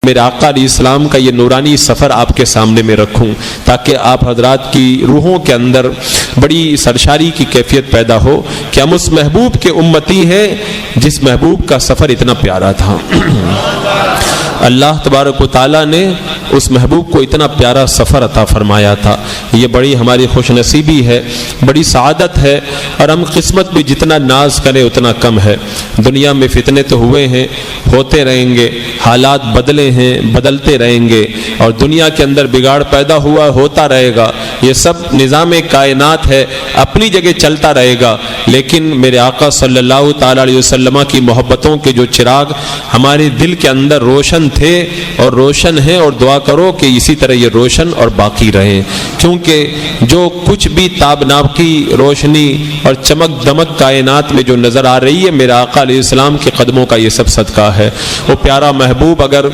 میرے آقا علیہ السلام کا یہ نورانی سفر آپ کے سامنے میں رکھوں تاکہ آپ حضرات کی روحوں کے اندر بڑی سرشاری کی کیفیت پیدا ہو کہ ہم اس محبوب کے امتی ہیں جس محبوب کا سفر اتنا پیارا تھا۔ اللہ تبارک و تعالیٰ نے اس محبوب کو اتنا پیارا سفر عطا فرمایا تھا۔ یہ بڑی ہماری خوش نصیبی ہے، بڑی سعادت ہے، اور ہم قسمت میں جتنا ناز کریں اتنا کم ہے۔ دنیا میں فتنے تو ہوئے ہیں، ہوتے رہیں گے، حالات بدلے ہیں، بدلتے رہیں گے، اور دنیا کے اندر بگاڑ پیدا ہوا ہوتا رہے گا۔ یہ سب نظام کائنات ہے، اپنی جگہ چلتا رہے گا، لیکن میرے آقا صلی اللہ تعالیٰ علیہ وسلم کی محبتوں کے جو چراغ ہمارے دل کے اندر روشن تھے اور روشن ہیں، اور دعا کرو کہ اسی طرح یہ روشن اور باقی رہیں، کیونکہ جو کچھ بھی تابناک کی روشنی اور چمک دمک کائنات میں جو نظر آ رہی ہے، میرے آقا علیہ السلام کے قدموں کا یہ سب صدقہ ہے۔ وہ پیارا محبوب اگر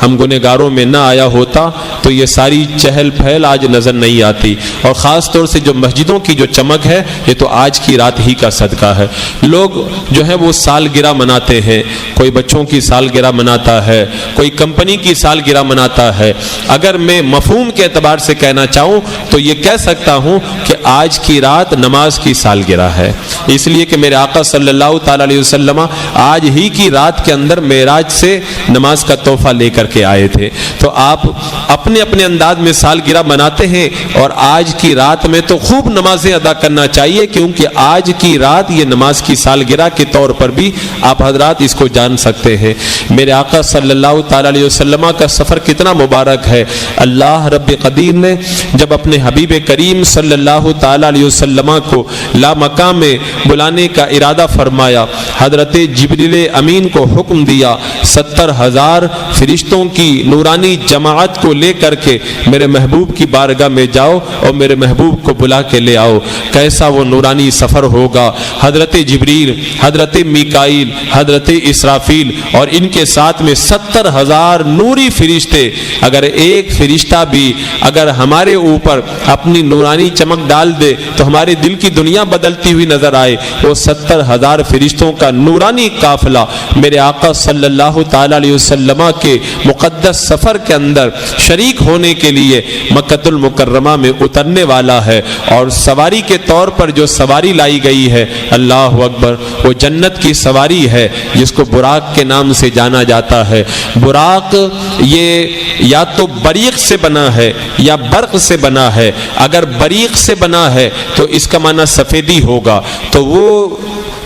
ہم گنہگاروں میں نہ آیا ہوتا تو یہ ساری چہل پہل آج نظر نہیں آتی، اور خاص طور سے جو مسجدوں کی جو چمک ہے یہ تو آج کی رات ہی کا صدقہ ہے۔ لوگ جو ہے وہ سالگرہ مناتے ہیں، کوئی بچوں کی سالگرہ مناتا ہے، کوئی کمپنی کی سالگرہ مناتا ہے۔ اگر میں مفہوم کے اعتبار سے کہنا چاہوں تو یہ کہہ سکتا ہوں کہ آج کی رات نماز کی سالگرہ ہے، اس لیے کہ میرے آقا صلی اللہ تعالیٰ علیہ وسلم آج ہی کی رات کے اندر معراج سے نماز کا تحفہ لے کر کے آئے تھے۔ تو آپ اپنے اپنے انداز میں سالگرہ مناتے ہیں، اور آج کی رات میں تو خوب نمازیں ادا کرنا چاہیے، کیونکہ آج کی رات یہ نماز کی سالگرہ کے طور پر بھی آپ حضرات اس کو جان سکتے ہیں۔ میرے آقا صلی اللہ تعالیٰ علیہ وسلم کا سفر کتنا مبارک ہے۔ اللہ رب قدیر نے جب اپنے حبیب کریم صلی اللہ تعالیٰ علیہ وسلم کو لامقام میں بلانے کا ارادہ فرمایا، حضرت جبریل امین کو حکم دیا 70,000 فرشتوں کی نورانی جماعت کو لے کر کے میرے محبوب کی بارگاہ میں جاؤ اور میرے محبوب کو بلا کے لے آؤ۔ کیسا وہ نورانی سفر ہوگا۔ حضرت جبریل، حضرت میکائیل، حضرت اسرافیل اور ان کے ساتھ میں 70,000 نوری فرشتے، اگر ایک فرشتہ بھی اگر ہمارے اوپر اپنی نورانی چمک ڈال دے تو ہمارے دل کی دنیا بدلتی ہوئی نظر آئے۔ وہ 70,000 فرشتوں کا نورانی قافلہ میرے آقا صلی اللہ تعالیٰ علیہ وسلم کے مقدس سفر کے اندر شریک ہونے کے لیے مکۃ المکرمہ میں اترنے والا ہے، اور سواری کے طور پر جو سواری لائی گئی ہے، اللہ اکبر، وہ جنت کی سواری ہے جس کو براق کے نام سے جانا جاتا ہے۔ براق یہ یا تو بریق سے بنا ہے یا برق سے بنا ہے۔ اگر بریق سے بنا ہے تو اس کا معنی سفیدی ہوگا، تو وہ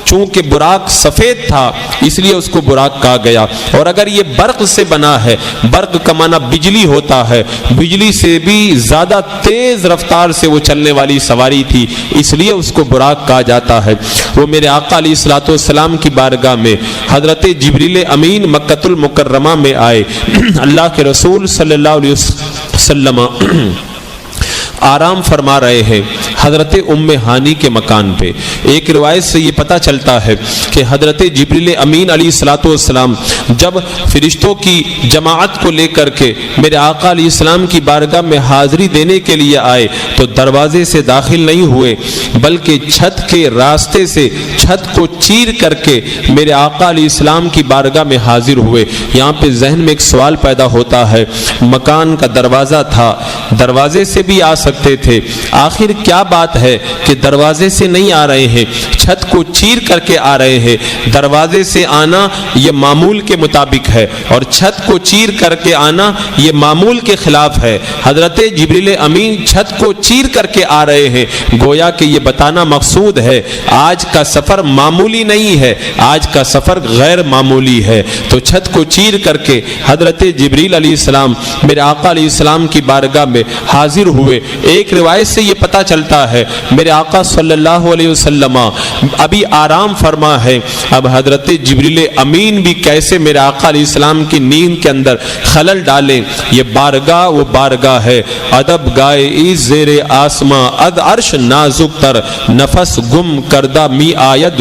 چونکہ براق سفید تھا اس لیے اس کو براق کہا گیا، اور اگر یہ برق سے بنا ہے، برق کا معنی بجلی ہوتا ہے، بجلی سے بھی زیادہ تیز رفتار سے وہ چلنے والی سواری تھی، اس لیے اس کو براق کہا جاتا ہے۔ وہ میرے آقا علیہ الصلوۃ والسلام کی بارگاہ میں حضرت جبریل امین مکۃ المکرمہ میں آئے۔ اللہ کے رسول صلی اللہ علیہ وسلم آرام فرما رہے ہیں حضرت ام ہانی کے مکان پہ۔ ایک روایت سے یہ پتہ چلتا ہے کہ حضرت جبریل امین علیہ الصلوۃ والسلام جب فرشتوں کی جماعت کو لے کر کے میرے آقا علیہ السلام کی بارگاہ میں حاضری دینے کے لیے آئے تو دروازے سے داخل نہیں ہوئے، بلکہ چھت کے راستے سے چھت کو چیر کر کے میرے آقا علیہ السلام کی بارگاہ میں حاضر ہوئے۔ یہاں پہ ذہن میں ایک سوال پیدا ہوتا ہے، مکان کا دروازہ تھا، دروازے سے بھی آ سکتے تھے، آخر کیا بات ہے کہ دروازے سے نہیں آ رہے ہیں، چھت کو چیر کر کے آ رہے ہیں؟ دروازے سے آنا یہ معمول کے مطابق ہے، اور چھت کو چیر کر کے آنا یہ معمول کے خلاف ہے۔ حضرت جبریل امین چھت کو چیر کر کے آ رہے ہیں، گویا کہ یہ بتانا مقصود ہے آج کا سفر معمولی نہیں ہے، آج کا سفر غیر معمولی ہے۔ تو چھت کو چیر کر کے حضرت جبریل علیہ السلام میرے آقا علیہ السلام کی بارگاہ میں حاضر ہوئے۔ ایک روایت سے یہ پتہ چلتا ہے میرے آقا صلی اللہ علیہ وسلم ابھی آرام فرما ہے، اب حضرت جبریل امین بھی کیسے میرے آقا علیہ السلام کی نیند کے اندر خلل ڈالیں۔ یہ بارگاہ وہ بارگاہ ہے، ادب گائے اس زیر آسماں، اد عرش نازک تر، نفس گم کردہ می آید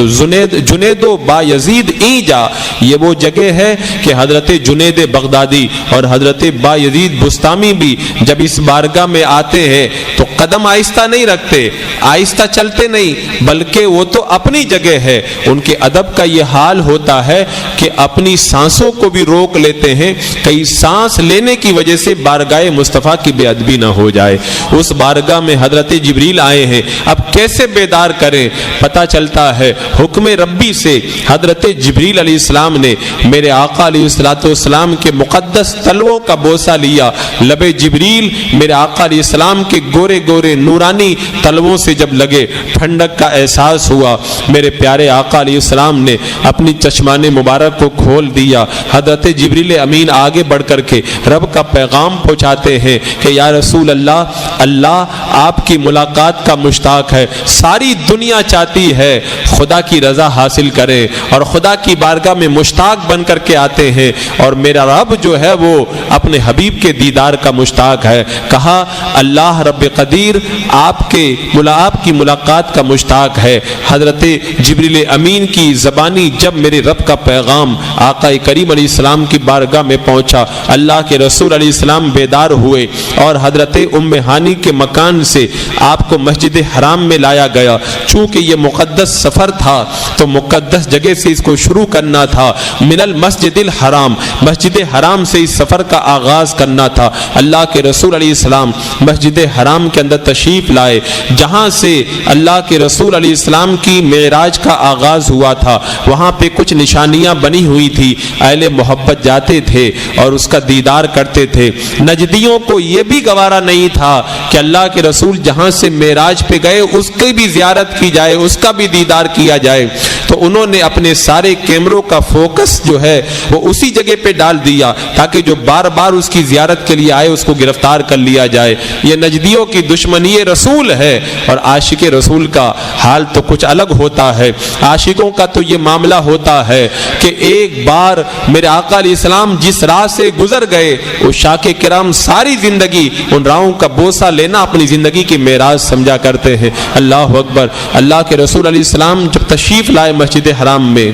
جنید و با یزید ایجا۔ یہ وہ جگہ ہے کہ حضرت جنید بغدادی اور حضرت با یزید بستامی بھی جب اس بارگاہ میں آتے ہیں تو قدم آہستہ نہیں رکھتے، آہستہ چلتے نہیں، بلکہ وہ تو اپنی جگہ ہے، ان کے ادب کا یہ حال ہوتا ہے کہ اپنی سانسوں کو بھی روک لیتے ہیں، کئی سانس لینے کی وجہ سے بارگاہ مصطفیٰ کی بے ادبی نہ ہو جائے۔ اس بارگاہ میں حضرت جبریل آئے ہیں، اب کیسے بیدار کریں؟ پتہ چلتا ہے حکم ربی سے حضرت جبریل علیہ السلام نے میرے آقا علیہ السلام کے مقدس تلووں کا بوسہ لیا۔ لب جبریل میرے آقا علیہ السلام کے گورے گورے نورانی تلووں سے جب لگے، ٹھنڈک کا احساس ہوا۔ میرے پیارے آقا علیہ السلام نے اپنی چشمان مبارک کو کھول دیا۔ حضرت جبریل امین آگے بڑھ کر کے رب کا پیغام پہنچاتے ہیں کہ یا رسول اللہ، اللہ آپ کی ملاقات کا مشتاق ہے، ساری دنیا چاہتی ہے خدا کی رضا حاصل کرے اور خدا کی بارگاہ میں مشتاق بن کر کے آتے ہیں، اور میرا رب جو ہے وہ اپنے حبیب کے دیدار کا مشتاق ہے۔ کہا اللہ رب قدیر آپ کی ملاقات کا مشتاق ہے۔ حضرت جبریل امین کی زبانی جب میرے رب کا پیغام آقا کریم علیہ السلام کی بارگاہ میں پہنچا، اللہ کے رسول علیہ السلام بیدار ہوئے اور حضرت ام ہانی کے مکان سے آپ کو مسجد حرام میں لایا گیا۔ چونکہ یہ مقدس سفر تھا تو مقدس جگہ سے اس کو شروع کرنا تھا، من المسجد الحرام، مسجد حرام سے اس سفر کا آغاز کرنا تھا۔ اللہ کے رسول علیہ السلام مسجد حرام کے اندر تشریف لائے، جہاں سے اللہ کے رسول علیہ السلام کی معراج کا آغاز ہوا تھا۔ وہاں پہ کچھ نشانیاں بنی ہوئی تھی، اہل محبت جاتے تھے اور اس کا دیدار کرتے تھے۔ نجدیوں کو یہ بھی گوارا نہیں تھا کہ اللہ کے رسول جہاں سے معراج پہ گئے اس کی بھی زیارت کی جائے، اس کا بھی دیدار کیا جائے، تو انہوں نے اپنے سارے کیمروں کا فوکس جو ہے وہ اسی جگہ پہ ڈال دیا تاکہ جو بار بار اس کی زیارت کے لیے آئے اس کو گرفتار کر لیا جائے۔ یہ نجدیوں کی دشمنی رسول ہے، اور عاشق رسول کا حال تو کچھ الگ ہوتا ہے۔ عاشقوں کا تو یہ معاملہ ہوتا ہے کہ ایک بار میرے آقا علیہ السلام جس راہ سے گزر گئے، وہ شاک کرام ساری زندگی ان راہوں کا بوسہ لینا اپنی زندگی کی معراج سمجھا کرتے ہیں۔ اللہ اکبر۔ اللہ کے رسول علیہ السلام جب تشریف لائے مسجد حرام میں،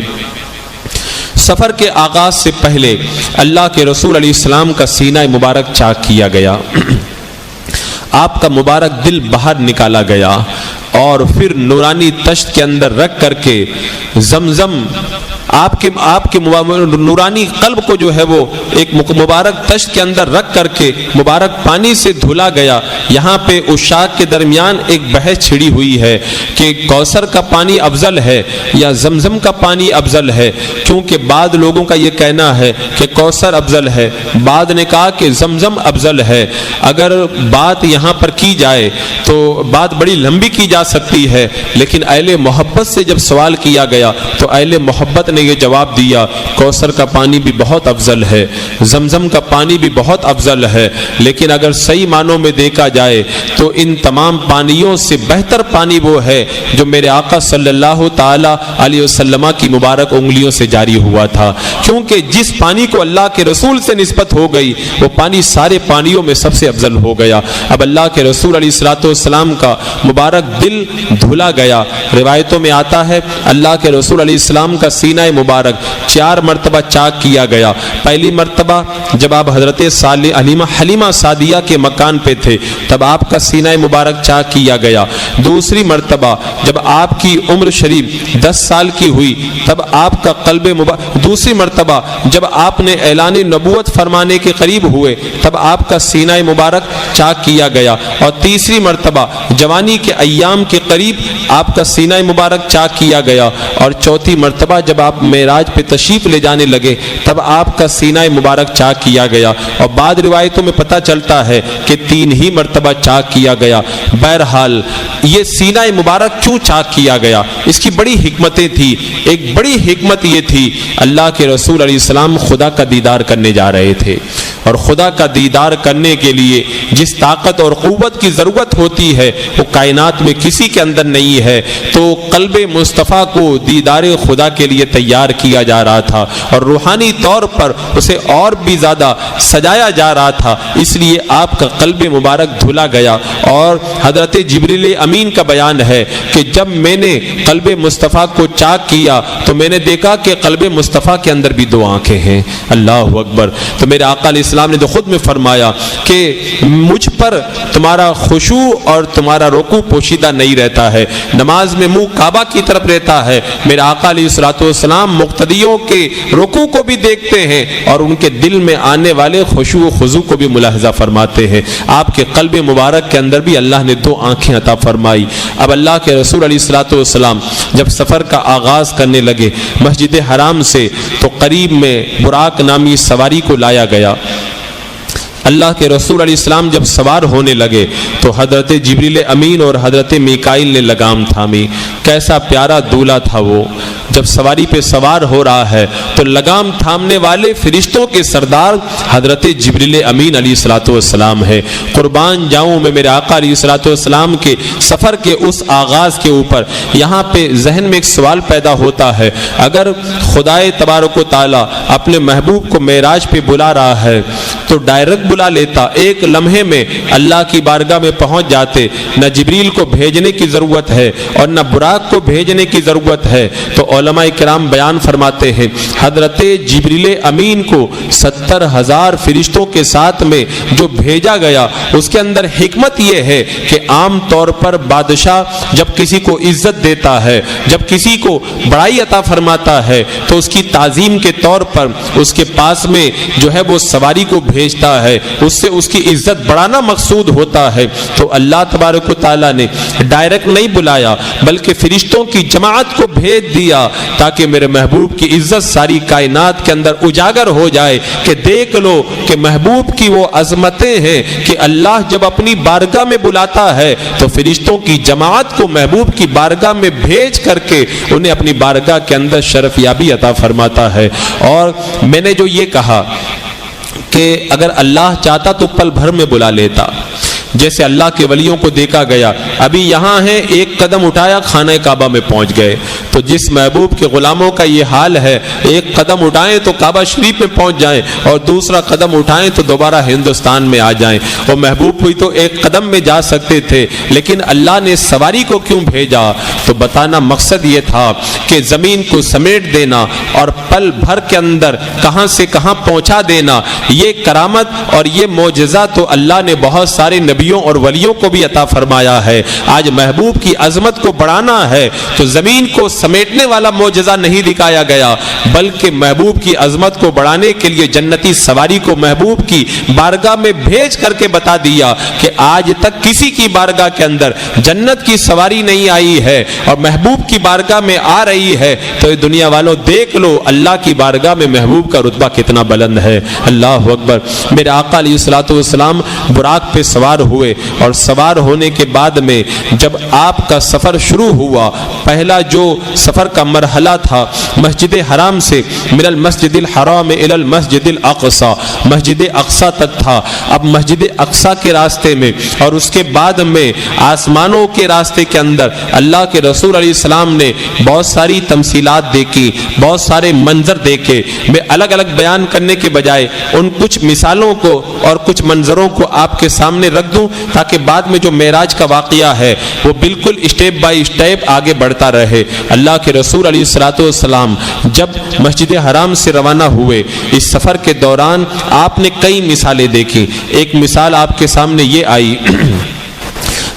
سفر کے آغاز سے پہلے اللہ کے رسول علیہ السلام کا سینہ مبارک چاک کیا گیا، آپ کا مبارک دل باہر نکالا گیا، اور پھر نورانی تشت کے اندر رکھ کر کے زمزم آپ کے نورانی قلب کو جو ہے وہ ایک مبارک تشت کے اندر رکھ کر کے مبارک پانی سے دھلا گیا۔ یہاں پہ عشاق کے درمیان ایک بحث چھڑی ہوئی ہے کہ کوثر کا پانی افضل ہے یا زمزم کا پانی افضل ہے، کیونکہ بعض لوگوں کا یہ کہنا ہے کہ کوثر افضل ہے، بعض نے کہا کہ زمزم افضل ہے۔ اگر بات یہاں پر کی جائے تو بات بڑی لمبی کی جا سکتی ہے، لیکن اہل محبت سے جب سوال کیا گیا تو اہل محبت نے یہ جواب دیا کوثر کا پانی بھی بہت افضل ہے، زمزم کا پانی بھی بہت افضل ہے، لیکن اگر صحیح معنوں میں دیکھا جائے تو ان تمام پانیوں سے بہتر پانی وہ ہے جو میرے آقا صلی اللہ تعالی علیہ وسلم کی مبارک انگلیوں سے جاری ہوا تھا، کیونکہ جس پانی کو اللہ کے رسول سے نسبت ہو گئی وہ پانی سارے پانیوں میں سب سے افضل ہو گیا۔ اب اللہ کے رسول علیہ السلام کا مبارک دل دھلا گیا۔ روایتوں میں آتا ہے اللہ کے رسول علیہ السلام کا سینہ مبارک 4 مرتبہ چاک کیا گیا۔ پہلی مرتبہ جب آپ حضرت حلیمہ سعدیہ کے مکان پہ تھے تب آپ کا سینہ مبارک چاک کیا گیا۔ دوسری مرتبہ جب آپ کی عمر شریف 10 سال کی ہوئی تب آپ کا قلب مبارک، دوسری مرتبہ جب آپ نے اعلان نبوت فرمانے کے قریب ہوئے تب آپ کا سینہ مبارک چاک کیا گیا، اور تیسری مرتبہ جوانی کے ایام کے قریب آپ کا سینہ مبارک چاک کیا گیا، اور چوتھی مرتبہ جب آپ معراج پہ تشریف لے جانے لگے تب آپ کا سینہ مبارک چاک کیا گیا، اور بعض روایتوں میں پتہ چلتا ہے کہ 3 ہی مرتبہ چاک کیا گیا۔ بہرحال یہ سینہ مبارک کیوں چاک کیا گیا، اس کی بڑی حکمتیں تھی۔ ایک بڑی حکمت یہ تھی اللہ کے رسول علیہ السلام خدا کا دیدار کرنے جا رہے تھے، اور خدا کا دیدار کرنے کے لیے جس طاقت اور قوت کی ضرورت ہوتی ہے وہ کائنات میں کسی کے اندر نہیں ہے، تو قلب مصطفیٰ کو دیدار خدا کے لیے تیار کیا جا رہا تھا اور روحانی طور پر اسے اور بھی زیادہ سجایا جا رہا تھا، اس لیے آپ کا قلب مبارک دھلا گیا۔ اور حضرت جبریل امین کا بیان ہے کہ جب میں نے قلب مصطفیٰ کو چاک کیا تو میں نے دیکھا کہ قلب مصطفیٰ کے اندر بھی 2 آنکھیں ہیں۔ اللہ اکبر۔ تو میرے آقا علیہ السلام نے تو خود میں فرمایا کہ مجھ پر تمہارا خشوع اور تمہارا رکوع پوشیدہ نہیں رہتا ہے، نماز میں منہ کعبہ کی طرف رہتا ہے۔ میرے آقا علیہ الصلوۃ والسلام مقتدیوں کے رکوع کو بھی دیکھتے ہیں اور ان کے دل میں آنے والے خشوع و خضوع کو بھی ملاحظہ فرماتے ہیں۔ آپ کے قلب مبارک کے اندر بھی اللہ نے 2 آنکھیں عطا فرمائی۔ اب اللہ کے رسول علیہ الصلوۃ والسلام جب سفر کا آغاز کرنے لگے مسجد حرام سے، تو قریب میں براق نامی سواری کو لایا گیا۔ اللہ کے رسول علیہ السلام جب سوار ہونے لگے تو حضرت جبریل امین اور حضرت میکائیل نے لگام تھامی۔ کیسا پیارا دولہا تھا وہ، جب سواری پہ سوار ہو رہا ہے تو لگام تھامنے والے فرشتوں کے سردار حضرت جبریل امین علیہ الصلوۃ والسلام ہے۔ قربان جاؤں میں میرے آقا علیہ الصلوۃ والسلام کے سفر کے اس آغاز کے اوپر یہاں پہ ذہن میں ایک سوال پیدا ہوتا ہے، اگر خدائے تبارک و تعالیٰ اپنے محبوب کو معراج پہ بلا رہا ہے تو ڈائریکٹ بلا لیتا، ایک لمحے میں اللہ کی بارگاہ میں پہنچ جاتے، نہ جبریل کو بھیجنے کی ضرورت ہے اور نہ براق کو بھیجنے کی ضرورت ہے۔ تو علماء کرام بیان فرماتے ہیں حضرت جبریل امین کو 70,000 فرشتوں کے ساتھ میں جو بھیجا گیا، اس کے اندر حکمت یہ ہے کہ عام طور پر بادشاہ جب کسی کو عزت دیتا ہے، جب کسی کو بڑائی عطا فرماتا ہے تو اس کی تعظیم کے طور پر اس کے پاس میں جو ہے وہ سواری کو بھیجتا ہے، اس سے اس کی عزت بڑھانا مقصود ہوتا ہے۔ تو اللہ تبارک و تعالیٰ نے ڈائریکٹ نہیں بلایا بلکہ فرشتوں کی جماعت کو بھیج دیا تاکہ میرے محبوب کی عزت ساری کائنات کے اندر اجاگر ہو جائے کہ دیکھ لو کہ محبوب کی وہ عظمتیں ہیں کہ اللہ جب اپنی بارگاہ میں بلاتا ہے تو فرشتوں کی جماعت کو محبوب کی بارگاہ میں بھیج کر کے انہیں اپنی بارگاہ کے اندر شرف یابی عطا فرماتا ہے۔ اور میں نے جو یہ کہا کہ اگر اللہ چاہتا تو پل بھر میں بلا لیتا، جیسے اللہ کے ولیوں کو دیکھا گیا، ابھی یہاں ہیں ایک قدم اٹھایا خانہ کعبہ میں پہنچ گئے۔ تو جس محبوب کے غلاموں کا یہ حال ہے، ایک قدم اٹھائیں تو کعبہ شریف میں پہنچ جائیں اور دوسرا قدم اٹھائیں تو دوبارہ ہندوستان میں آ جائیں۔ وہ محبوب ہوئی تو ایک قدم میں جا سکتے تھے، لیکن اللہ نے سواری کو کیوں بھیجا؟ تو بتانا مقصد یہ تھا کہ زمین کو سمیٹ دینا اور پل بھر کے اندر کہاں سے کہاں پہنچا دینا، یہ کرامت اور یہ معجزہ تو اللہ نے بہت سارے نبیوں اور ولیوں کو بھی عطا فرمایا ہے۔ آج محبوب کی عظمت کو بڑھانا ہے تو زمین کو سمیٹنے والا معجزہ نہیں دکھایا گیا، بلکہ محبوب کی عظمت کو بڑھانے کے لیے جنتی سواری کو محبوب کی بارگاہ میں بھیج کر کے بتا دیا کہ آج تک کسی کی بارگاہ کے اندر جنت کی سواری نہیں آئی ہے اور محبوب کی بارگاہ میں آ رہی ہے۔ تو یہ دنیا والوں دیکھ لو اللہ کی بارگاہ میں محبوب کا رتبہ کتنا بلند ہے۔ اللہ اکبر۔ میرے آقا علیہ الصلوۃ والسلام براق پہ سوار ہوئے اور سوار ہونے کے بعد میں جب آپ کا سفر شروع ہوا، پہلا جو سفر کا مرحلہ تھا مسجد حرام سے من المسجد الحرام الى المسجد الاقصی، مسجد اقصی تک تھا۔ اب مسجد اقصی کے راستے میں اور اس کے بعد میں آسمانوں کے راستے کے اندر اللہ کے رسول علیہ السلام نے بہت ساری تمثیلات دیکھی، بہت سارے منظر دیکھے۔ میں الگ الگ بیان کرنے کے بجائے ان کچھ مثالوں کو اور کچھ منظروں کو آپ کے سامنے رکھ دوں تاکہ بعد میں جو معراج کا واقعہ ہے وہ بالکل اسٹیپ بائی اسٹیپ آگے بڑھتا رہے۔ اللہ کے رسول علیہ الصلوۃ والسلام جب مسجد حرام سے روانہ ہوئے، اس سفر کے دوران آپ نے کئی مثالیں دیکھی۔ ایک مثال آپ کے سامنے یہ آئی،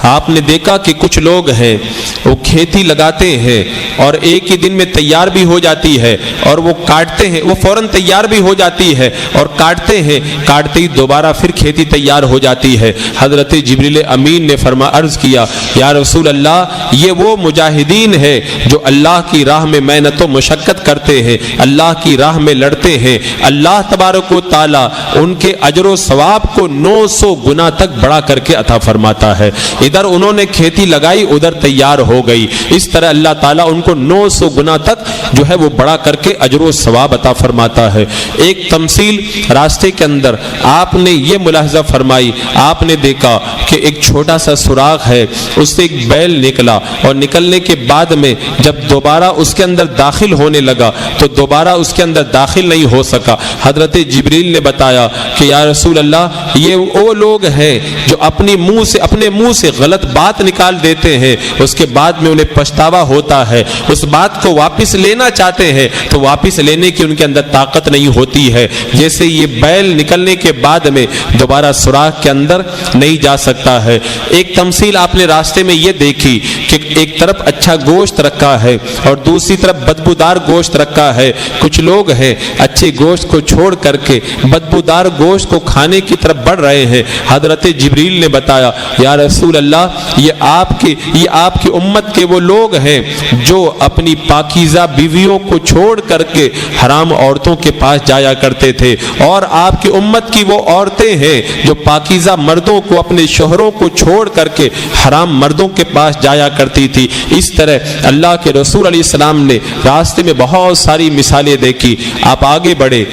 آپ نے دیکھا کہ کچھ لوگ ہیں وہ کھیتی لگاتے ہیں اور ایک ہی دن میں تیار بھی ہو جاتی ہے اور وہ کاٹتے ہیں، وہ فوراً تیار بھی ہو جاتی ہے اور کاٹتے ہیں، کاٹتے ہی دوبارہ پھر کھیتی تیار ہو جاتی ہے۔ حضرت جبریل امین نے عرض کیا یا رسول اللہ، یہ وہ مجاہدین ہے جو اللہ کی راہ میں محنت و مشقت کرتے ہیں، اللہ کی راہ میں لڑتے ہیں، اللہ تبارک و تعالی ان کے اجر و ثواب کو 900 گنا تک بڑھا کر کے عطا فرماتا ہے۔ ادھر انہوں نے کھیتی لگائی، ادھر تیار ہو گئی، اس طرح اللہ تعالیٰ ان کو 900 گنا تک جو ہے وہ بڑا کر کے اجر و ثواب عطا فرماتا ہے۔ ایک تمثیل راستے کے اندر آپ نے یہ ملاحظہ فرمائی، آپ نے دیکھا کہ ایک چھوٹا سا سوراخ ہے، اس سے ایک بیل نکلا اور نکلنے کے بعد میں جب دوبارہ اس کے اندر داخل ہونے لگا تو دوبارہ اس کے اندر داخل نہیں ہو سکا۔ حضرت جبریل نے بتایا کہ یا رسول اللہ، یہ وہ لوگ ہیں جو اپنے منہ سے غلط بات نکال دیتے ہیں، اس کے بعد میں انہیں پچھتاوا ہوتا ہے، اس بات کو واپس لینا چاہتے ہیں تو واپس لینے کی ان کے اندر طاقت نہیں ہوتی ہے، جیسے یہ بیل نکلنے کے بعد میں دوبارہ سوراخ کے اندر نہیں جا سکتا ہے۔ ایک تمثیل آپ نے راستے میں یہ دیکھی کہ ایک طرف اچھا گوشت رکھا ہے اور دوسری طرف بدبودار گوشت رکھا ہے۔ کچھ لوگ ہیں اچھے گوشت کو چھوڑ کر کے بدبودار گوشت کو کھانے کی طرف بڑھ رہے ہیں۔ حضرت جبریل نے بتایا یا رسول اللہ یہ آپ کی امت کے وہ لوگ ہیں جو اپنی پاکیزہ بیویوں کو چھوڑ کر کے حرام عورتوں کے پاس جایا کرتے تھے، اور آپ کی امت کی وہ عورتیں ہیں جو پاکیزہ مردوں کو، اپنے شوہروں کو چھوڑ کر کے حرام مردوں کے پاس جایا کرتی تھی۔ اس طرح اللہ کے رسول علیہ السلام نے راستے میں بہت ساری مثالیں دیکھی۔ آپ آگے بڑھے،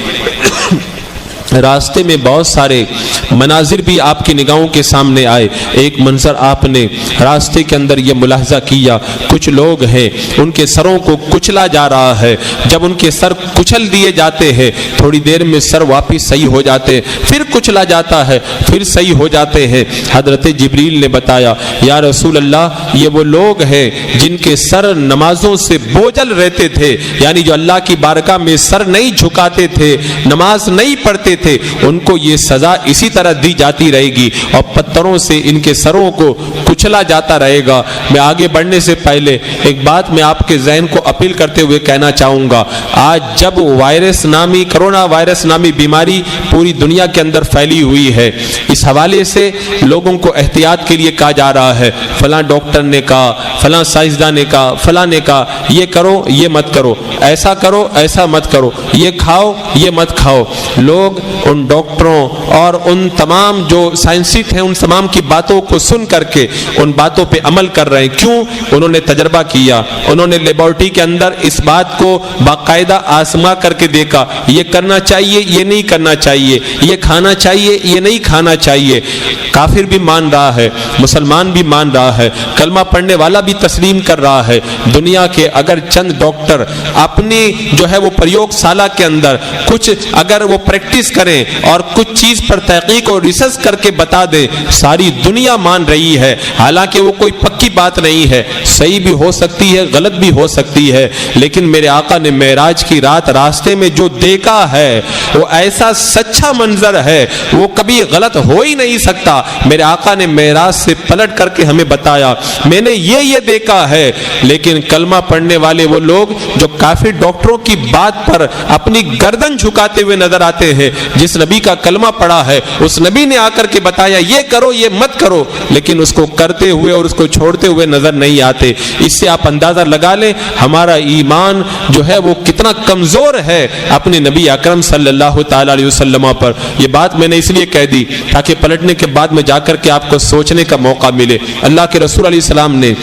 راستے میں بہت سارے مناظر بھی آپ کی نگاہوں کے سامنے آئے۔ ایک منظر آپ نے راستے کے اندر یہ ملاحظہ کیا، کچھ لوگ ہیں ان کے سروں کو کچلا جا رہا ہے، جب ان کے سر کچل دیے جاتے ہیں تھوڑی دیر میں سر واپس صحیح ہو جاتے ہیں، پھر کچلا جاتا ہے، پھر صحیح ہو جاتے ہیں۔ حضرت جبریل نے بتایا یا رسول اللہ یہ وہ لوگ ہیں جن کے سر نمازوں سے بوجھل رہتے تھے، یعنی جو اللہ کی بارگاہ میں سر نہیں جھکاتے تھے، نماز نہیں پڑھتے تھے، ان کو یہ سزا اسی طرح دی جاتی رہے گی اور پتھروں سے ان کے سروں کو کچلا جاتا رہے گا۔ میں آگے بڑھنے سے پہلے ایک بات میں آپ کے ذہن کو اپیل کرتے ہوئے کہنا چاہوں گا، آج جب کرونا وائرس نامی بیماری پوری دنیا کے اندر پھیلی ہوئی ہے، اس حوالے سے لوگوں کو احتیاط کے لیے کہا جا رہا ہے، فلاں ڈاکٹر نے کہا، فلاں سائنسداں نے کہا، فلاں نے کہا یہ کرو یہ مت کرو، ایسا کرو ایسا مت کرو، یہ کھاؤ یہ مت کھاؤ۔ لوگ ان ڈاکٹروں اور ان تمام جو سائنسسٹ ہیں ان تمام کی باتوں کو سن کر کے ان باتوں پہ عمل کر رہے ہیں۔ کیوں؟ انہوں نے تجربہ کیا، انہوں نے لیبارٹری کے اندر اس بات کو باقاعدہ آزما کر کے دیکھا، یہ کرنا چاہیے یہ نہیں کرنا چاہیے، یہ کھانا چاہیے یہ نہیں کھانا چاہیے۔ کافر بھی مان رہا ہے، مسلمان بھی مان رہا ہے، کلمہ پڑھنے والا بھی تسلیم کر رہا ہے۔ دنیا کے اگر چند ڈاکٹر اپنی جو ہے وہ پریوگ شالہ کے اندر کچھ اگر وہ پریکٹس کریں اور کچھ چیز پر تحقیق اور ریسرچ کر کے بتا دیں، ساری دنیا مان رہی ہے، حالانکہ وہ کوئی پکی بات نہیں ہے، صحیح بھی ہو سکتی ہے غلط بھی ہو سکتی ہے، لیکن میرے آقا نے معراج کی رات راستے میں جو دیکھا ہے وہ ایسا سچا منظر ہے، وہ کبھی غلط ہو ہی نہیں سکتا۔ میرے آقا نے معراج سے پلٹ کر کے ہمیں بتایا میں نے یہ دیکھا ہے، لیکن کلمہ پڑھنے والے وہ لوگ جو کافر ڈاکٹروں کی بات پر اپنی گردن جھکاتے ہوئے نظر آتے ہیں، جس نبی کا کلمہ پڑھا ہے اس نبی نے آ کر کے بتایا یہ کرو یہ مت کرو، لیکن اس کو کرتے ہوئے اور اس کو چھوڑتے ہوئے نظر نہیں آتے۔ اس سے آپ اندازہ لگا لیں ہمارا ایمان جو ہے وہ کتنا کمزور ہے اپنے نبی اکرم صلی اللہ تعالی علیہ وسلم پر۔ یہ بات میں نے اس لیے کہہ دی تاکہ پلٹنے کے بعد میں جا کر کے آپ کو سوچنے کا موقع ملے۔ اللہ کے رسول علیہ السلام نے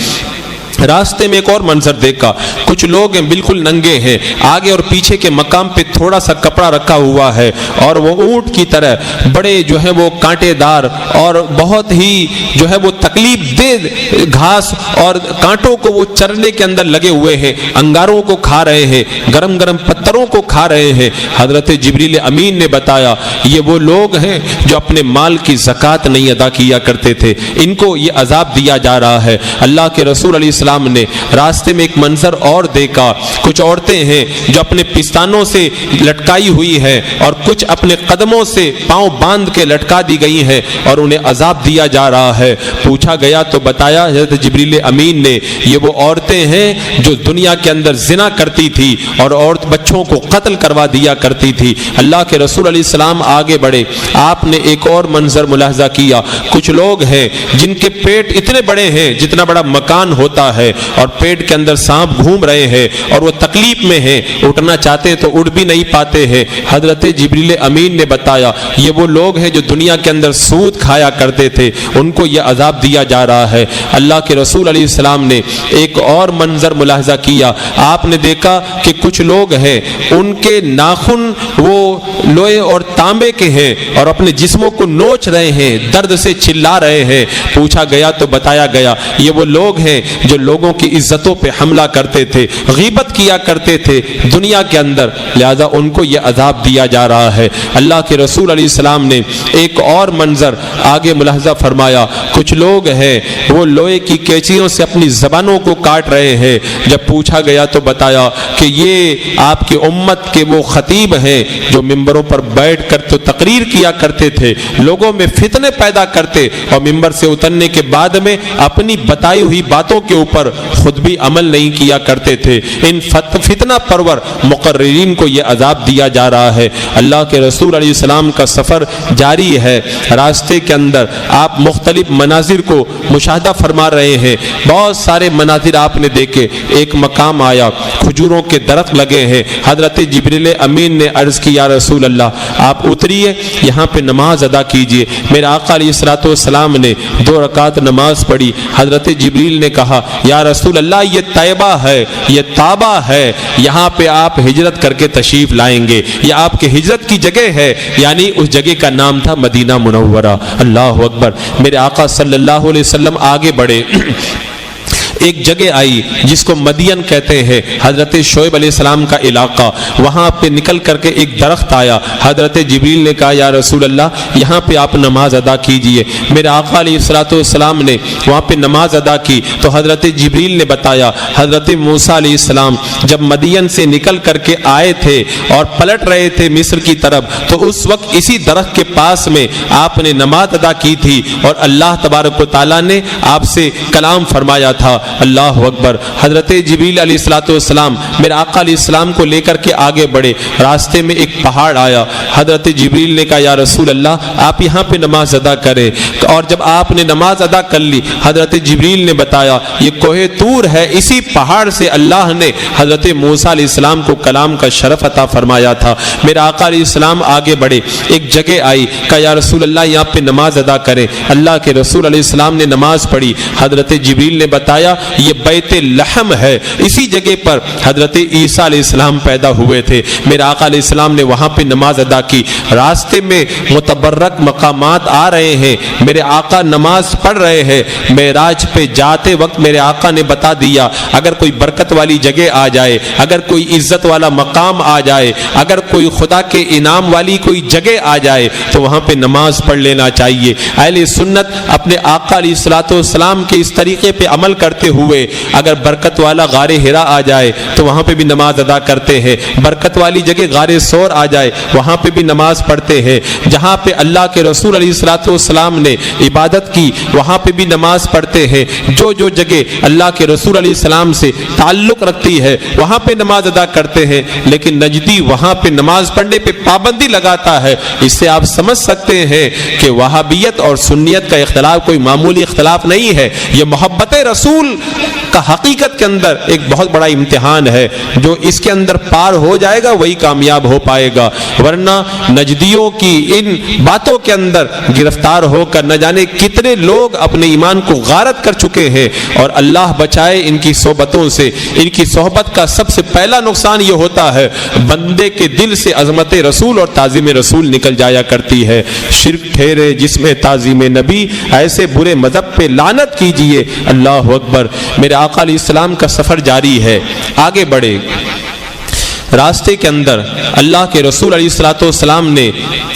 راستے میں ایک اور منظر دیکھا، کچھ لوگ ہیں بالکل ننگے ہیں، آگے اور پیچھے کے مقام پہ تھوڑا سا کپڑا رکھا ہوا ہے اور وہ اونٹ کی طرح بڑے جو ہے وہ کانٹے دار اور بہت ہی جو ہے وہ تکلیف دہ گھاس اور کانٹوں کو وہ چرنے کے اندر لگے ہوئے ہیں، انگاروں کو کھا رہے ہیں، گرم گرم پتھروں کو کھا رہے ہیں۔ حضرت جبریل امین نے بتایا یہ وہ لوگ ہیں جو اپنے مال کی زکوٰۃ نہیں ادا کیا کرتے تھے، ان کو یہ عذاب دیا جا رہا ہے۔ اللہ کے رسول علیہ السلام نے راستے میں ایک منظر اور دیکھا، کچھ عورتیں ہیں جو اپنے پستانوں سے لٹکائی ہوئی ہیں اور کچھ اپنے قدموں سے پاؤں باندھ کے لٹکا دی گئی ہیں اور انہیں عذاب دیا جا رہا ہے۔ پوچھا گیا تو بتایا حضرت جبریل امین نے یہ وہ عورتیں ہیں جو دنیا کے اندر زنا کرتی تھی اور عورت بچوں کو قتل کروا دیا کرتی تھی۔ اللہ کے رسول علیہ السلام آگے بڑھے، آپ نے ایک اور منظر ملاحظہ کیا، کچھ لوگ ہیں جن کے پیٹ اتنے بڑے ہیں جتنا بڑا مکان ہوتا ہے اور پیٹ کے اندر سانپ گھوم رہے ہیں اور وہ تکلیف میں ہیں، اٹھنا چاہتے ہیں تو اٹھ بھی نہیں پاتے ہیں۔ حضرت جبریل امین نے بتایا یہ وہ لوگ ہیں جو دنیا کے اندر سود کھایا کرتے تھے، ان کو یہ عذاب دیا جا رہا ہے۔ اللہ کے رسول علیہ السلام نے ایک اور منظر ملاحظہ کیا، آپ نے دیکھا کہ کچھ لوگ ہیں ان کے ناخن وہ لوہے اور تانبے کے ہیں اور اپنے جسموں کو نوچ رہے ہیں، درد سے چلا رہے ہیں۔ پوچھا گیا تو بتایا گیا یہ وہ لوگ ہیں جو لوگوں کی عزتوں پہ حملہ کرتے تھے، غیبت کیا کرتے تھے دنیا کے اندر، لہذا ان کو یہ عذاب دیا جا رہا ہے۔ اللہ کے رسول علیہ السلام نے ایک اور منظر آگے ملاحظہ فرمایا کچھ لوگ ہیں وہ لوہے کی کینچیوں سے اپنی زبانوں کو کاٹ رہے ہیں. جب پوچھا گیا تو بتایا کہ یہ آپ کی امت کے وہ خطیب ہیں جو ممبروں پر بیٹھ کر تو تقریر کیا کرتے تھے, لوگوں میں فتنے پیدا کرتے اور ممبر سے اترنے کے بعد میں اپنی بتائی ہوئی باتوں کے اوپر خود بھی عمل نہیں کیا کرتے تھے. ان فتنہ پرور مقررین کو یہ عذاب دیا جا رہا ہے. اللہ کے رسول علیہ السلام کا سفر جاری ہے. راستے کے اندر آپ مختلف مناظر کو مشاہدہ فرما رہے ہیں. بہت سارے مناظر آپ نے دیکھے. ایک مقام آیا, کھجوروں کے درخت لگے ہیں. حضرت جبریل امین نے عرض کی یا رسول اللہ آپ اتریے, یہاں پہ نماز ادا کیجئے. میرے آقا علیہ الصلوۃ والسلام نے 2 رکعت نماز پڑھی. حضرت جبریل نے کہا یا رسول اللہ یہ طیبہ ہے, یہ تابہ ہے, یہاں پہ آپ ہجرت کر کے تشریف لائیں گے, یہ آپ کے ہجرت کی جگہ ہے. یعنی اس جگہ کا نام تھا مدینہ منورہ. اللہ اکبر. میرے آقا صلی اللہ علیہ وسلم آگے بڑھے. ایک جگہ آئی جس کو مدین کہتے ہیں, حضرت شعیب علیہ السلام کا علاقہ. وہاں پہ نکل کر کے ایک درخت آیا. حضرت جبریل نے کہا یا رسول اللہ یہاں پہ آپ نماز ادا کیجئے. میرے آقا علیہ الصلوۃ والسلام نے وہاں پہ نماز ادا کی تو حضرت جبریل نے بتایا حضرت موسیٰ علیہ السلام جب مدین سے نکل کر کے آئے تھے اور پلٹ رہے تھے مصر کی طرف, تو اس وقت اسی درخت کے پاس میں آپ نے نماز ادا کی تھی اور اللہ تبارک و تعالیٰ نے آپ سے کلام فرمایا تھا. اللہ اکبر. حضرت جبریل علیہ الصلوۃ والسلام میرے آقا علیہ السلام کو لے کر کے آگے بڑھے. راستے میں ایک پہاڑ آیا. حضرت جبریل نے کہا یا رسول اللہ آپ یہاں پہ نماز ادا کریں. اور جب آپ نے نماز ادا کر لی, حضرت جبریل نے بتایا یہ کوہ طور ہے, اسی پہاڑ سے اللہ نے حضرت موسیٰ علیہ السلام کو کلام کا شرف عطا فرمایا تھا. میرے آقا علیہ السلام آگے بڑھے. ایک جگہ آئی, کہا یا رسول اللہ یہاں پہ نماز ادا کریں. اللہ کے رسول علیہ السلام نے نماز پڑھی. حضرت جبریل نے بتایا یہ بیت لحم ہے, اسی جگہ پر حضرت عیسیٰ علیہ السلام پیدا ہوئے تھے. میرے آقا علیہ السلام نے وہاں پہ نماز ادا کی. راستے میں متبرک مقامات آ رہے ہیں. میرے آقا نماز پڑھ رہے ہیں. معراج پہ جاتے وقت میرے آقا نے بتا دیا اگر کوئی برکت والی جگہ آ جائے, اگر کوئی عزت والا مقام آ جائے, اگر کوئی خدا کے انعام والی کوئی جگہ آ جائے تو وہاں پہ نماز پڑھ لینا چاہیے. اہل سنت اپنے آقا علیہ الصلوۃ والسلام کے اس طریقے پہ عمل کرتے ہوئے اگر برکت والا غار ہرا آ جائے تو وہاں پہ بھی نماز ادا کرتے ہیں. برکت والی جگہ غار سور آ جائے وہاں پہ بھی نماز پڑھتے ہیں. جہاں پہ اللہ کے رسول علیہ الصلوۃ والسلام نے عبادت کی وہاں پہ بھی نماز پڑھتے ہیں. جو جگہ اللہ کے رسول علیہ السلام سے تعلق رکھتی ہے وہاں پہ نماز ادا کرتے ہیں. لیکن نجدی وہاں پہ نماز پڑھنے پہ پابندی لگاتا ہے. اس سے آپ سمجھ سکتے ہیں کہ وہابیت اور سنیت کا اختلاف کوئی معمولی اختلاف نہیں ہے. یہ محبت رسول کا حقیقت کے اندر ایک بہت بڑا امتحان ہے. جو اس کے اندر پار ہو جائے گا وہی کامیاب ہو پائے گا, ورنہ نجدیوں کی ان باتوں کے اندر گرفتار ہو کر نہ جانے کتنے لوگ اپنے ایمان کو غارت کر چکے ہیں. اور اللہ بچائے ان کی صحبتوں سے. ان کی صحبت کا سب سے پہلا نقصان یہ ہوتا ہے بندے کے دل سے عظمت رسول اور تعظیم رسول نکل جایا کرتی ہے. شرک ٹھہرے جس میں تعظیم نبی, ایسے برے مذہب پہ لعنت کیجئے. اللہ اکبر. میرے آقا علیہ السلام کا سفر جاری ہے, آگے بڑھے. راستے کے اندر اللہ کے رسول علیہ الصلوۃ والسلام نے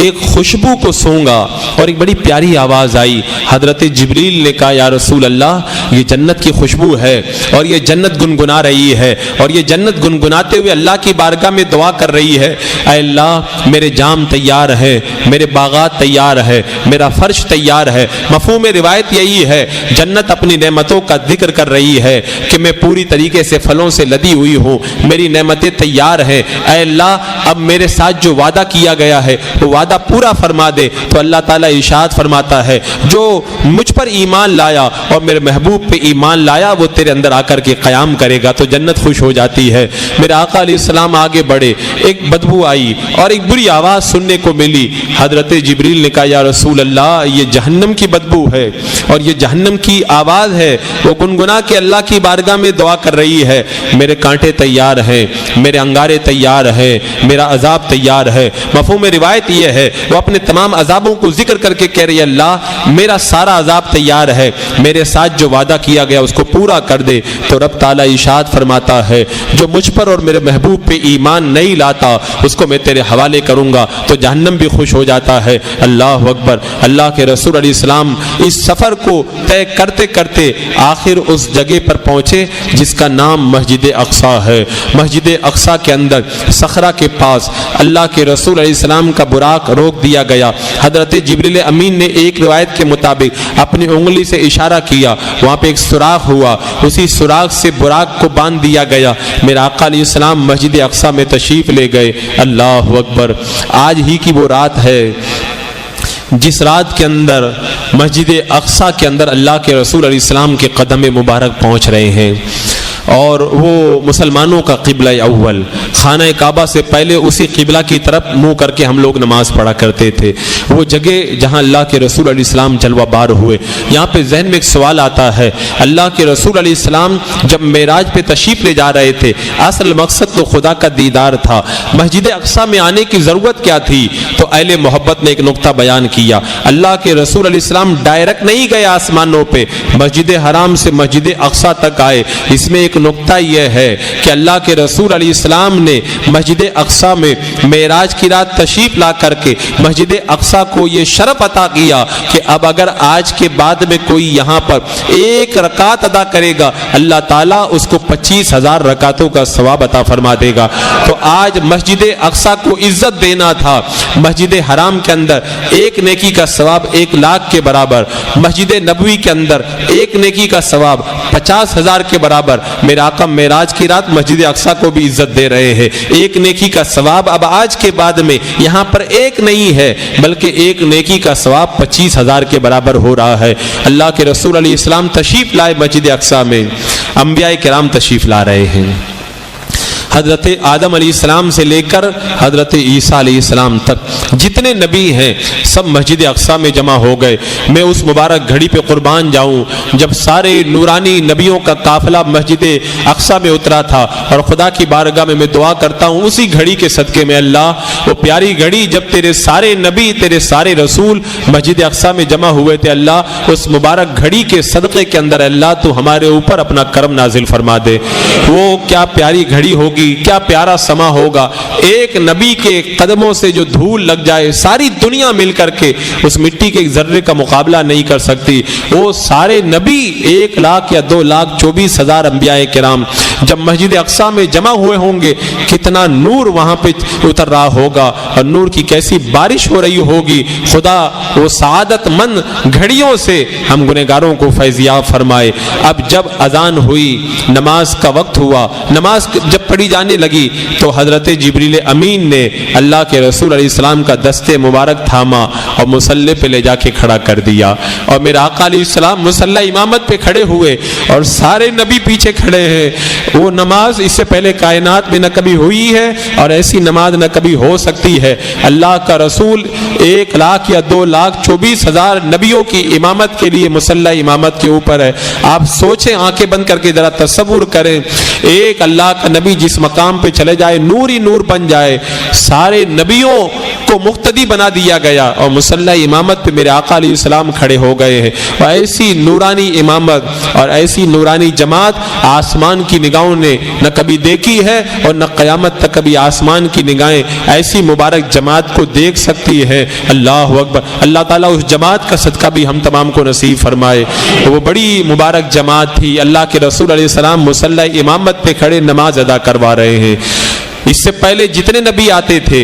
ایک خوشبو کو سونگا اور ایک بڑی پیاری آواز آئی. حضرت جبریل نے کہا یا رسول اللہ یہ جنت کی خوشبو ہے اور یہ جنت گنگنا رہی ہے, اور یہ جنت گنگناتے ہوئے اللہ کی بارگاہ میں دعا کر رہی ہے اے اللہ میرے جام تیار ہے, میرے باغات تیار ہے, میرا فرش تیار ہے. مفہوم روایت یہی ہے جنت اپنی نعمتوں کا ذکر کر رہی ہے کہ میں پوری طریقے سے پھلوں سے لدی ہوئی ہوں, میری نعمتیں تیار ہے. اے اللہ اب میرے ساتھ جو وعدہ کیا گیا ہے وہ وعدہ پورا فرما دے. تو اللہ تعالیٰ ارشاد فرماتا ہے جو مجھ پر ایمان لایا اور میرے محبوب پہ ایمان لایا وہ تیرے اندر آ کر کے قیام کرے گا. تو جنت خوش ہو جاتی ہے. میرے آقا علیہ السلام آگے بڑھے. ایک بدبو آئی اور ایک بری آواز سننے کو ملی. حضرت جبریل نے کہا یا رسول اللہ یہ جہنم کی بدبو ہے اور یہ جہنم کی آواز ہے. وہ گنگنا کے اللہ کی بارگاہ میں دعا کر رہی ہے میرے کانٹے تیار ہیں, میرے انگارے تلواریں تیار ہیں، میرا عذاب تیار ہے۔ مفہوم روایت یہ ہے وہ اپنے تمام عذابوں کو ذکر کر کے کہہ رہی ہے اللہ میرا سارا عذاب تیار ہے، میرے ساتھ جو وعدہ کیا گیا اس کو پورا کر دے۔ تو رب تعالیٰ ارشاد فرماتا ہے جو مجھ پر اور میرے محبوب پہ ایمان نہیں لاتا اس کو میں تیرے حوالے کروں گا، تو جہنم بھی خوش ہو جاتا ہے۔ اللہ اکبر۔ اللہ کے رسول علیہ السلام اس سفر کو طے کرتے کرتے آخر اس جگہ پر پہنچے جس کا نام مسجد اقصیٰ ہے۔ مسجد اقصیٰ کے اندر صخرہ کے پاس اللہ کے رسول علیہ السلام کا براق روک دیا گیا۔ حضرت جبریل امین نے ایک روایت کے مطابق اپنی انگلی سے اشارہ کیا، وہاں پہ ایک سوراخ ہوا، اسی سوراخ سے براق کو باندھ دیا گیا۔ میرے آقا علیہ السلام مسجد اقصیٰ میں تشریف لے گئے۔ اللہ اکبر۔ آج ہی کی وہ رات ہے جس رات کے اندر مسجد اقصیٰ کے اندر اللہ کے رسول علیہ السلام کے قدم مبارک پہنچ رہے ہیں، اور وہ مسلمانوں کا قبلہ اول خانہ کعبہ سے پہلے اسی قبلہ کی طرف منہ کر کے ہم لوگ نماز پڑھا کرتے تھے۔ وہ جگہ جہاں اللہ کے رسول علیہ السلام جلوہ بار ہوئے، یہاں پہ ذہن میں ایک سوال آتا ہے، اللہ کے رسول علیہ السلام جب معراج پہ تشریف لے جا رہے تھے اصل مقصد تو خدا کا دیدار تھا، مسجد اقصیٰ میں آنے کی ضرورت کیا تھی؟ تو اہل محبت نے ایک نقطہ بیان کیا، اللہ کے رسول علیہ السلام ڈائریکٹ نہیں گئے آسمانوں پہ، مسجد حرام سے مسجد اقصیٰ تک آئے۔ اس میں ایک نقطہ یہ ہے کہ اللہ کے رسول علیہ السلام نے مسجد اقصیٰ میں معراج کی رات تشریف لا کر کے مسجد اقصیٰ کو یہ شرف عطا کیا کہ اب اگر آج کے بعد میں کوئی یہاں پر ایک رکعت ادا کرے گا اللہ تعالیٰ اس کو 25,000 رکعتوں کا ثواب عطا فرما دے گا۔ تو آج مسجد اقصیٰ کو عزت دینا تھا۔ مسجد حرام کے اندر ایک نیکی کا ثواب 1,00,000 کے برابر، مسجد نبوی کے اندر ایک نیکی کا ثواب 50,000 کے برابر۔ میرے آقا معراج کی رات مسجد اقصیٰ کو بھی عزت دے رہے ہیں۔ ایک نیکی کا ثواب اب آج کے بعد میں یہاں پر ایک نہیں ہے بلکہ ایک نیکی کا ثواب 25,000 کے برابر ہو رہا ہے۔ اللہ کے رسول علیہ السلام تشریف لائے مسجد اقصیٰ میں، انبیاء کرام تشریف لا رہے ہیں۔ حضرت آدم علیہ السلام سے لے کر حضرت عیسیٰ علیہ السلام تک جتنے نبی ہیں سب مسجد اقصیٰ میں جمع ہو گئے۔ میں اس مبارک گھڑی پہ قربان جاؤں جب سارے نورانی نبیوں کا قافلہ مسجد اقصیٰ میں اترا تھا، اور خدا کی بارگاہ میں دعا کرتا ہوں اسی گھڑی کے صدقے میں اللہ وہ پیاری گھڑی جب تیرے سارے نبی تیرے سارے رسول مسجد اقصیٰ میں جمع ہوئے تھے، اللہ اس مبارک گھڑی کے صدقے کے اندر اللہ تو ہمارے اوپر اپنا کرم نازل فرما دے۔ وہ کیا پیاری گھڑی ہوگی، کیا پیارا سما ہوگا، ایک نبی کے قدموں سے جو دھول لگ جائے ساری دنیا مل کر کے اس مٹی کے ایک ذرے کا مقابلہ نہیں کر سکتی۔ وہ سارے نبی 1,00,000 یا 2,24,000 انبیاء کرام جب مسجد اقصیٰ میں جمع ہوئے ہوں گے کتنا نور وہاں پہ اتر رہا ہوگا اور نور کی کیسی بارش ہو رہی ہوگی۔ خدا وہ سعادت مند گھڑیوں سے ہم گنہگاروں کو فیضیاب فرمائے۔ اب جب اذان ہوئی نماز کا وقت ہوا، نماز جب پڑھی جانے لگی تو حضرت جبریل امین نے اللہ کے رسول علیہ السلام کا دستے مبارک تھاما اور مصلی پہ لے جا کے کھڑا کر دیا، اور میرے آقا علیہ السلام مصلی امامت پہ کھڑے ہوئے اور سارے نبی پیچھے کھڑے ہیں۔ وہ نماز اس سے پہلے کائنات میں نہ کبھی ہوئی ہے اور ایسی نماز نہ کبھی ہو سکتی ہے۔ اللہ کا رسول 1,00,000 یا 2,24,000 نبیوں کی امامت کے لیے مصلی امامت کے اوپر ہے۔ آپ سوچیں، آنکھیں بند کر کے ذرا تصور کریں، ایک اللہ کا نبی جس مقام پہ چلے جائے نور ہی نور بن جائے، سارے نبیوں کو مقتدی بنا دیا گیا اور مصلی امامت پہ میرے آقا علیہ السلام کھڑے ہو گئے ہیں۔ اور ایسی نورانی امامت اور ایسی نورانی جماعت آسمان کی نگاہوں نے نہ کبھی دیکھی ہے اور نہ قیامت تک کبھی آسمان کی نگاہیں ایسی مبارک جماعت کو دیکھ سکتی ہے۔ اللہ اکبر۔ اللہ تعالیٰ اس جماعت کا صدقہ بھی ہم تمام کو نصیب فرمائے۔ وہ بڑی مبارک جماعت تھی، اللہ کے رسول علیہ السلام مصلی امامت پہ کھڑے نماز ادا کروا رہے ہیں۔ اس سے پہلے جتنے نبی آتے تھے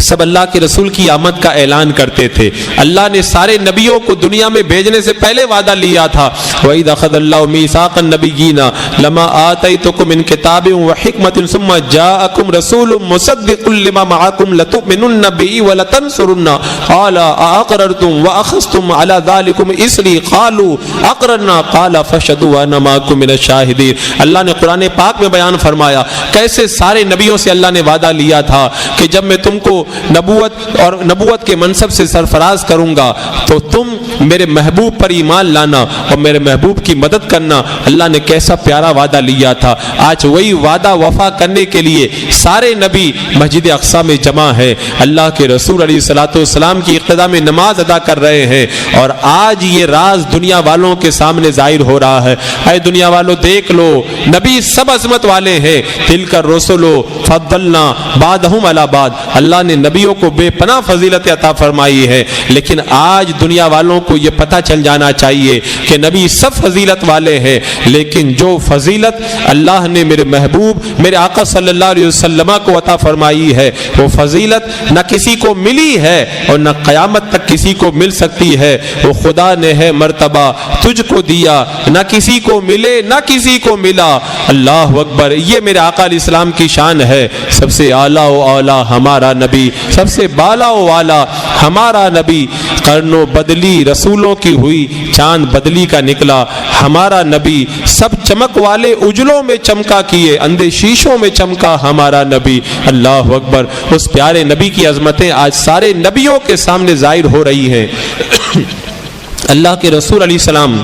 سب اللہ کے رسول کی آمد کا اعلان کرتے تھے۔ اللہ نے سارے نبیوں کو دنیا میں بھیجنے سے پہلے وعدہ لیا تھا، وَإِذْ أَخَذَ اللَّهُ مِيثَاقَ النَّبِيِّينَ لَمَا آتَيْتُكُم مِّن كِتَابٍ وَحِكْمَةٍ ثُمَّ جَاءَكُمْ رَسُولٌ مُّصَدِّقٌ لِّمَا مَعَكُمْ لَتُؤْمِنُنَّ بِهِ وَلَتَنصُرُنَّهُ قَالَ أَأَقْرَرْتُمْ وَأَخَذْتُمْ عَلَى ذَلِكُمْ إِصْرِي قَالُوا أَقْرَرْنَا قَالَ فَاشْهَدُوا وَأَنَا مَعَكُم مِّنَ الشَّاهِدِينَ۔ اللہ نے قرآن پاک میں بیان فرمایا کیسے سارے نبیوں سے اللہ نے وعدہ لیا تھا کہ جب میں تم کو نبوت اور نبوت کے منصب سے سرفراز کروں گا تو تم میرے محبوب پر ایمان لانا اور میرے محبوب کی مدد کرنا اللہ نے کیسا پیارا وعدہ لیا تھا. آج وہی وعدہ وفا کرنے کے لیے سارے نبی مسجد اقصی میں جمع ہے. اللہ کے رسول علیہ الصلوۃ والسلام کی اقتداء میں نماز ادا کر رہے ہیں اور آج یہ راز دنیا والوں کے سامنے ظاہر ہو رہا ہے. اے دنیا والوں دیکھ لو, نبی سب عظمت والے ہیں. تلک الرسل فضلنا بعضهم علی بعض, اللہ نے نبیوں کو بے پناہ فضیلت عطا فرمائی ہے. لیکن آج دنیا والوں کو یہ پتہ چل جانا چاہیے کہ نبی سب فضیلت والے ہیں, لیکن جو فضیلت اللہ نے میرے محبوب میرے آقا صلی اللہ علیہ وسلم کو عطا فرمائی ہے وہ فضیلت نہ کسی کو ملی ہے اور نہ قیامت تک کسی کو مل سکتی ہے. وہ خدا نے ہے مرتبہ تجھ کو دیا, نہ کسی کو ملے نہ کسی کو ملا. اللہ اکبر, یہ میرے آقا علیہ السلام کی شان ہے. سب سے اعلیٰ و اعلیٰ ہمارا نبی, سب سے بالا و والا ہمارا نبی. قرنوں بدلی رسولوں کی ہوئی, چاند بدلی کا نکلا ہمارا نبی. سب چمک والے اجلوں میں چمکا کیے, اندھے شیشوں میں چمکا ہمارا نبی. اللہ اکبر, اس پیارے نبی کی عظمتیں آج سارے نبیوں کے سامنے ظاہر ہو رہی ہیں. اللہ کے رسول علیہ السلام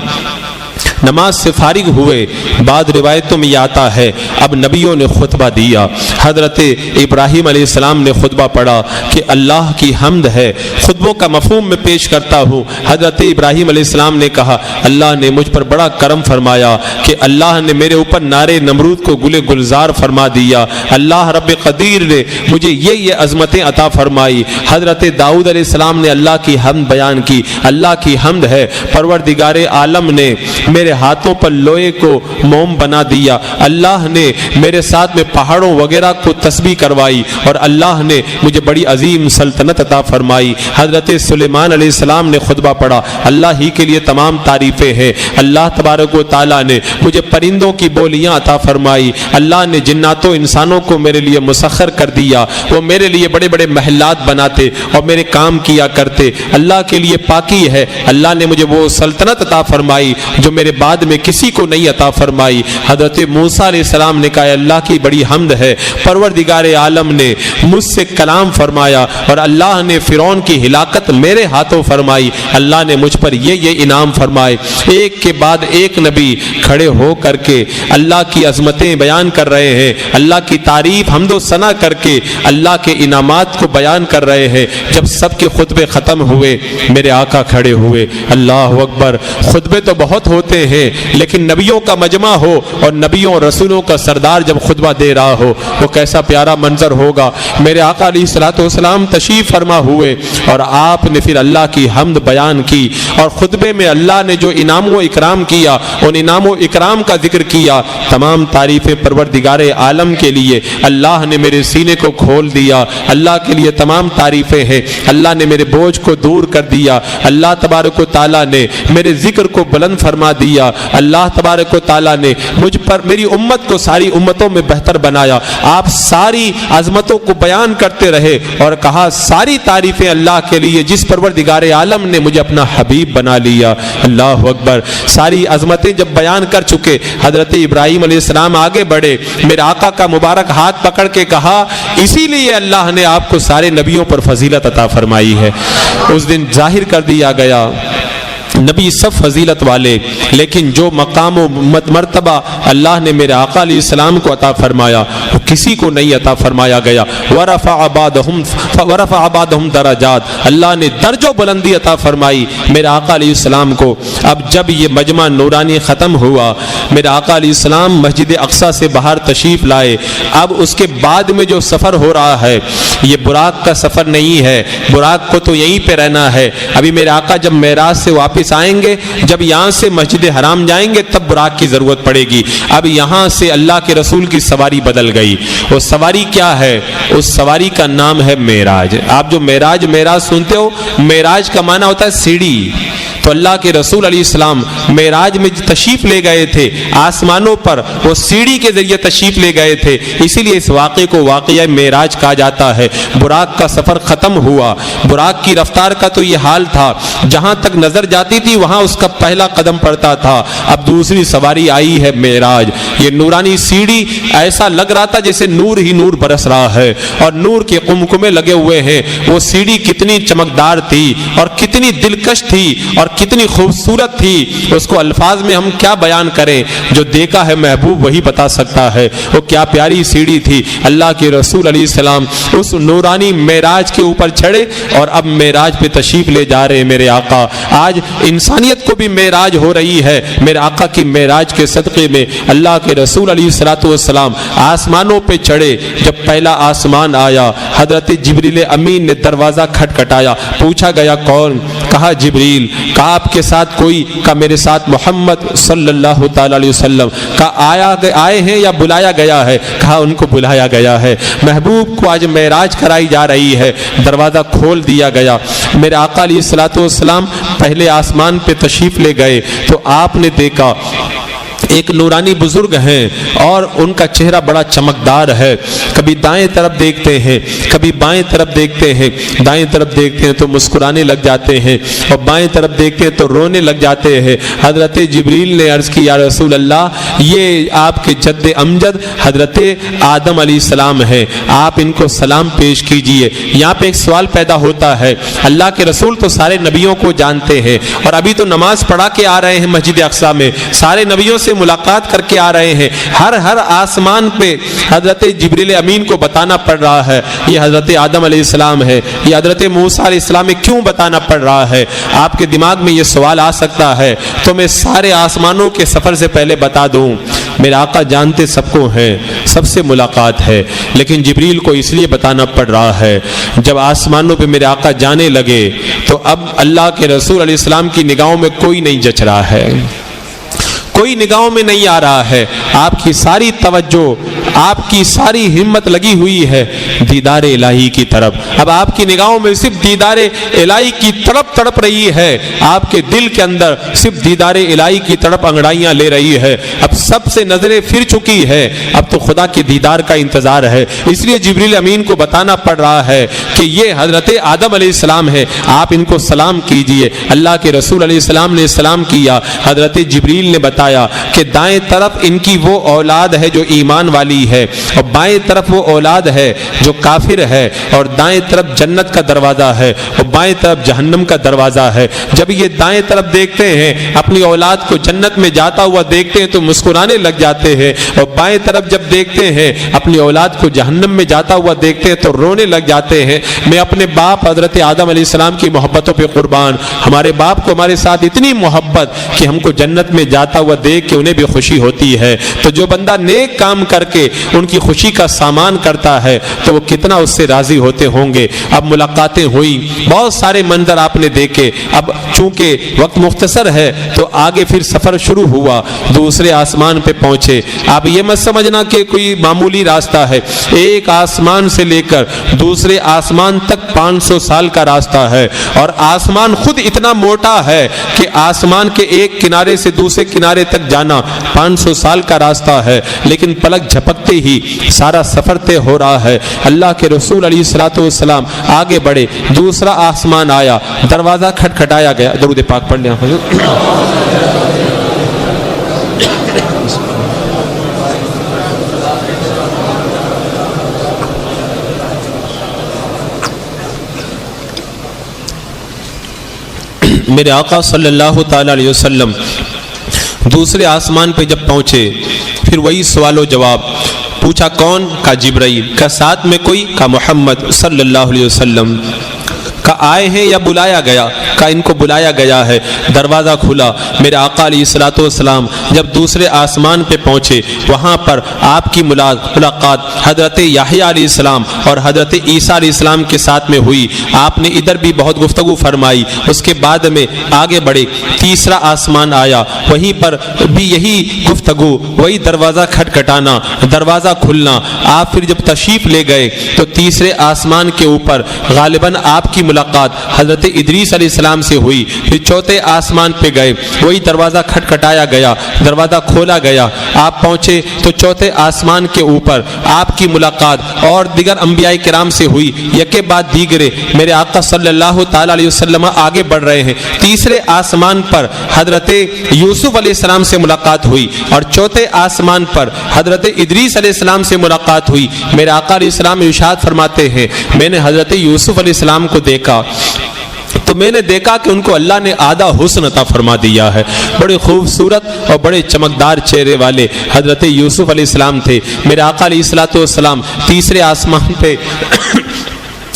نماز سے فارغ ہوئے. بعد روایتوں میں یہ آتا ہے اب نبیوں نے خطبہ دیا. حضرت ابراہیم علیہ السلام نے خطبہ پڑھا کہ اللہ کی حمد ہے. خطبوں کا مفہوم میں پیش کرتا ہوں. حضرت ابراہیم علیہ السلام نے کہا اللہ نے مجھ پر بڑا کرم فرمایا کہ اللہ نے میرے اوپر نارے نمرود کو گلے گلزار فرما دیا. اللہ رب قدیر نے مجھے یہ عظمتیں عطا فرمائی. حضرت داؤد علیہ السلام نے اللہ کی حمد بیان کی. اللہ کی حمد ہے پروردگار عالم نے میرے ہاتھوں پر لوہے کو موم بنا دیا. اللہ نے میرے ساتھ میں پہاڑوں وغیرہ کو تسبیح کروائی اور اللہ نے مجھے بڑی عظیم سلطنت عطا فرمائی. حضرت سلیمان علیہ السلام نے خطبہ پڑھا. اللہ ہی کے لیے تمام تعریفیں ہیں. اللہ تبارک و تعالیٰ نے مجھے پرندوں کی بولیاں عطا فرمائی. اللہ نے جنات و انسانوں کو میرے لیے مسخر کر دیا. وہ میرے لیے بڑے بڑے محلات بناتے اور میرے کام کیا کرتے. اللہ کے لیے پاکی ہے. اللہ نے مجھے وہ سلطنت عطا فرمائی جو میرے بعد میں کسی کو نہیں عطا فرمائی. حضرت موسیٰ علیہ السلام نے کہا اللہ کی بڑی حمد ہے پروردگار عالم نے مجھ سے کلام فرمایا اور اللہ نے فرعون کی ہلاکت میرے ہاتھوں فرمائی. اللہ نے مجھ پر یہ انعام فرمائے. ایک کے بعد ایک نبی کھڑے ہو کر کے اللہ کی عظمتیں بیان کر رہے ہیں, اللہ کی تعریف حمد و ثنا کر کے اللہ کے انعامات کو بیان کر رہے ہیں. جب سب کے خطبے ختم ہوئے میرے آقا کھڑے ہوئے. اللہ اکبر, خطبے تو بہت ہوتے ہیں لیکن نبیوں کا مجمع ہو اور نبیوں اور رسولوں کا سردار جب خطبہ دے رہا ہو وہ کیسا پیارا منظر ہوگا. میرے آقا علیہ الصلوۃ والسلام تشریف فرما ہوئے اور آپ نے پھر اللہ کی حمد بیان کی اور خطبے میں اللہ نے جو انعام و اکرام کیا ان انعام و اکرام کا ذکر کیا. تمام تعریفیں پروردگار عالم کے لیے. اللہ نے میرے سینے کو کھول دیا. اللہ کے لیے تمام تعریفیں ہیں. اللہ نے میرے بوجھ کو دور کر دیا. اللہ تبارک و تعالیٰ نے میرے ذکر کو بلند فرما دیا. اللہ تبارک و تعالیٰ نے مجھ پر میری امت کو ساری امتوں میں بہتر بنایا. آپ ساری عظمتوں کو بیان کرتے رہے اور کہا ساری تعریفیں اللہ کے لیے جس پروردگار عالم نے مجھے اپنا حبیب بنا لیا. اللہ اکبر, ساری عظمتیں جب بیان کر چکے حضرت ابراہیم علیہ السلام آگے بڑھے. میرے آقا کا مبارک ہاتھ پکڑ کے کہا اسی لیے اللہ نے آپ کو سارے نبیوں پر فضیلت عطا فرمائی ہے. اس دن ظاہر کر دیا گیا نبی سب فضیلت والے, لیکن جو مقام و مرتبہ اللہ نے میرے آقا علیہ السلام کو عطا فرمایا وہ کسی کو نہیں عطا فرمایا گیا. ورفع بعضهم درجات, اللہ نے درج و بلندی عطا فرمائی میرے آقا علیہ السلام کو. اب جب یہ مجمع نورانی ختم ہوا میرے آقا علیہ السلام مسجد اقصی سے باہر تشریف لائے. اب اس کے بعد میں جو سفر ہو رہا ہے یہ براق کا سفر نہیں ہے. براق کو تو یہیں پہ رہنا ہے. ابھی میرے آقا جب معراج سے واپس آئیں گے, جب یہاں سے مسجد حرام جائیں گے تب براق کی ضرورت پڑے گی. اب یہاں سے اللہ کے رسول کی سواری بدل گئی. وہ سواری کیا ہے؟ اس سواری کا نام ہے معراج. آپ جو معراج سنتے ہو, معراج کا معنی ہوتا ہے سیڑھی. تو اللہ کے رسول علیہ السلام معراج میں تشریف لے گئے تھے, آسمانوں پر وہ سیڑھی کے ذریعے تشریف لے گئے تھے. اسی لیے اس واقعے کو واقعہ معراج کہا جاتا ہے. براق کا سفر ختم ہوا. براق کی رفتار کا تو یہ حال تھا جہاں تک نظر جاتی تھی وہاں اس کا پہلا قدم پڑتا تھا. اب دوسری سواری آئی ہے معراج. یہ نورانی سیڑھی ایسا لگ رہا تھا جیسے نور ہی نور برس رہا ہے اور نور کے قمقمے لگے ہوئے ہیں. وہ سیڑھی کتنی چمکدار تھی اور کتنی دلکش تھی اور کتنی خوبصورت تھی، اس کو الفاظ میں ہم کیا بیان کریں، جو دیکھا ہے محبوب وہی بتا سکتا ہے وہ کیا پیاری سیڑھی تھی۔ اللہ کے رسول علیہ السلام اس نورانی معراج کے اوپر چڑھے اور اب معراج پہ تشریف لے جا رہے ہیں میرے آقا۔ آج انسانیت کو بھی معراج ہو رہی ہے میرے آقا کی معراج کے صدقے میں۔ اللہ کے رسول علیہ السلام آسمانوں پہ چڑھے، جب پہلا آسمان آیا حضرت جبریل امین نے دروازہ کھٹکھٹایا، پوچھا گیا کون؟ کہا جبریل۔ کہا آپ کے ساتھ کوئی؟ کہا میرے ساتھ محمد صلی اللہ تعالی علیہ وسلم۔ کہا آئے ہیں یا بلایا گیا ہے؟ کہا ان کو بلایا گیا ہے۔ محبوب کو آج معراج کرائی جا رہی ہے، دروازہ کھول دیا گیا۔ میرے آقا علیہ السلام پہلے آسمان پہ تشریف لے گئے تو آپ نے دیکھا ایک نورانی بزرگ ہیں اور ان کا چہرہ بڑا چمکدار ہے، کبھی دائیں طرف دیکھتے ہیں کبھی بائیں طرف دیکھتے ہیں، دائیں طرف دیکھتے ہیں تو مسکرانے لگ جاتے ہیں اور بائیں طرف دیکھتے ہیں تو رونے لگ جاتے ہیں۔ حضرت جبریل نے عرض کی یا رسول اللہ یہ آپ کے جد امجد حضرت آدم علیہ السلام ہیں، آپ ان کو سلام پیش کیجئے۔ یہاں پہ ایک سوال پیدا ہوتا ہے، اللہ کے رسول تو سارے نبیوں کو جانتے ہیں اور ابھی تو نماز پڑھا کے آ رہے ہیں مسجد اقصیٰ میں، سارے نبیوں سے ملاقات کر کے آ رہے ہیں، ہر آسمان پہ حضرت جبریل امین کو بتانا پڑ رہا ہے یہ حضرت آدم علیہ السلام ہے، یہ حضرت موسیٰ علیہ السلام میں کیوں بتانا پڑ رہا ہے؟ آپ کے دماغ میں یہ سوال آ سکتا ہے تو میں سارے آسمانوں کے سفر سے پہلے بتا دوں، میرے آقا جانتے سب کو ہیں، سب سے ملاقات ہے، لیکن جبریل کو اس لیے بتانا پڑ رہا ہے جب آسمانوں پہ میرے آقا جانے لگے تو اب اللہ کے رسول علیہ السلام کی نگاہوں میں کوئی نہیں جچ رہا ہے، کوئی نگاہوں میں نہیں آ رہا ہے، آپ کی ساری توجہ آپ کی ساری ہمت لگی ہوئی ہے دیدار الہی کی طرف۔ اب آپ کی نگاہوں میں صرف دیدار الہی کی طرف تڑپ رہی ہے، آپ کے دل کے اندر صرف دیدار الہی کی طرف انگڑائیاں لے رہی ہے، اب سب سے نظریں پھر چکی ہے، اب تو خدا کے دیدار کا انتظار ہے۔ اس لیے جبریل امین کو بتانا پڑ رہا ہے کہ یہ حضرت آدم علیہ السلام ہے، آپ ان کو سلام کیجئے۔ اللہ کے رسول علیہ السلام نے سلام کیا، حضرت جبریل نے بتایا کہ دائیں طرف ان کی وہ اولاد ہے جو ایمان والی ہے اور بائیں طرف وہ اولاد ہے جو کافر ہے، اور دائیں طرف جنت کا دروازہ ہے اور بائیں طرف جہنم کا دروازہ ہے۔ جب یہ دائیں طرف دیکھتے ہیں اپنی اولاد کو جنت میں جاتا ہوا دیکھتے ہیں تو مسکرانے لگ جاتے ہیں، اور بائیں طرف جب دیکھتے ہیں اپنی اولاد کو جہنم میں جاتا ہوا دیکھتے ہیں تو رونے لگ جاتے ہیں۔ میں اپنے باپ حضرت آدم علیہ السلام کی محبتوں پہ قربان، ہمارے باپ کو ہمارے ساتھ اتنی محبت کہ ہم کو جنت میں جاتا ہوا دیکھ کے انہیں بھی خوشی ہوتی ہے، تو جو بندہ نیک کام کر کے ان کی خوشی کا سامان کرتا ہے تو وہ کتنا اس سے راضی ہوتے ہوں گے۔ اب ملاقاتیں ہوئی، بہت سارے منظر آپ نے دیکھے، اب چونکہ وقت مختصر ہے تو آگے پھر سفر شروع ہوا، دوسرے آسمان پہ پہنچے۔ آپ یہ مت سمجھنا کہ کوئی معمولی راستہ ہے، ایک آسمان سے لے کر دوسرے آسمان تک 500 سال کا راستہ ہے، اور آسمان خود اتنا موٹا ہے کہ آسمان کے ایک کنارے سے دوسرے کنارے تک جانا 500 سال کا راستہ ہے، لیکن پلک جھپکتے ہی سارا سفر طے ہو رہا ہے۔ اللہ کے رسول علیہ السلام آگے بڑھے، دوسرا آسمان آیا، دروازہ کھٹکھٹایا گیا۔ درود پاک پڑھ لیں حضور۔ میرے آقا صلی اللہ تعالی علیہ وسلم دوسرے آسمان پہ جب پہنچے پھر وہی سوال و جواب، پوچھا کون؟ کہا جبرائیل۔ کہا ساتھ میں کوئی؟ کہا محمد صلی اللہ علیہ وسلم۔ کہا آئے ہیں یا بلایا گیا؟ کہا ان کو بلایا گیا ہے۔ دروازہ کھلا، میرے آقا علیہ السلام جب دوسرے آسمان پہ پہنچے وہاں پر آپ کی ملاقات حضرت یحییٰ علیہ السلام اور حضرت عیسیٰ علیہ السلام کے ساتھ میں ہوئی۔ آپ نے ادھر بھی بہت گفتگو فرمائی، اس کے بعد میں آگے بڑھے، تیسرا آسمان آیا، وہیں پر بھی یہی گفتگو، وہی دروازہ کھٹکھٹانا، دروازہ کھلنا۔ آپ پھر جب تشریف لے گئے تو تیسرے آسمان کے اوپر غالباً آپ کی ملاقات حضرت ادریس علیہ السلام سے ہوئی۔ پھر چوتھے آسمان پہ گئے، وہی دروازہ کھٹکھٹایا گیا، دروازہ کھولا گیا، آپ پہنچے تو چوتھے آسمان کے اوپر آپ کی ملاقات اور دیگر انبیاء کرام سے ہوئی، یکے بعد دیگرے میرے آقا صلی اللہ تعالی علیہ وسلم آگے بڑھ رہے ہیں۔ تیسرے آسمان پر حضرت یوسف علیہ السلام سے ملاقات ہوئی اور چوتھے آسمان پر حضرت ادریس علیہ السلام سے ملاقات ہوئی۔ میرے آقا علیہ السلام ارشاد فرماتے ہیں میں نے حضرت یوسف علیہ السلام کو دیکھا، تو میں نے دیکھا کہ ان کو اللہ نے آدھا حسن عطا فرما دیا ہے. بڑے خوبصورت اور بڑے چمکدار چہرے والے حضرت یوسف علیہ السلام تھے. میرے آقا علیہ الصلوۃ والسلام تیسرے آسمان پہ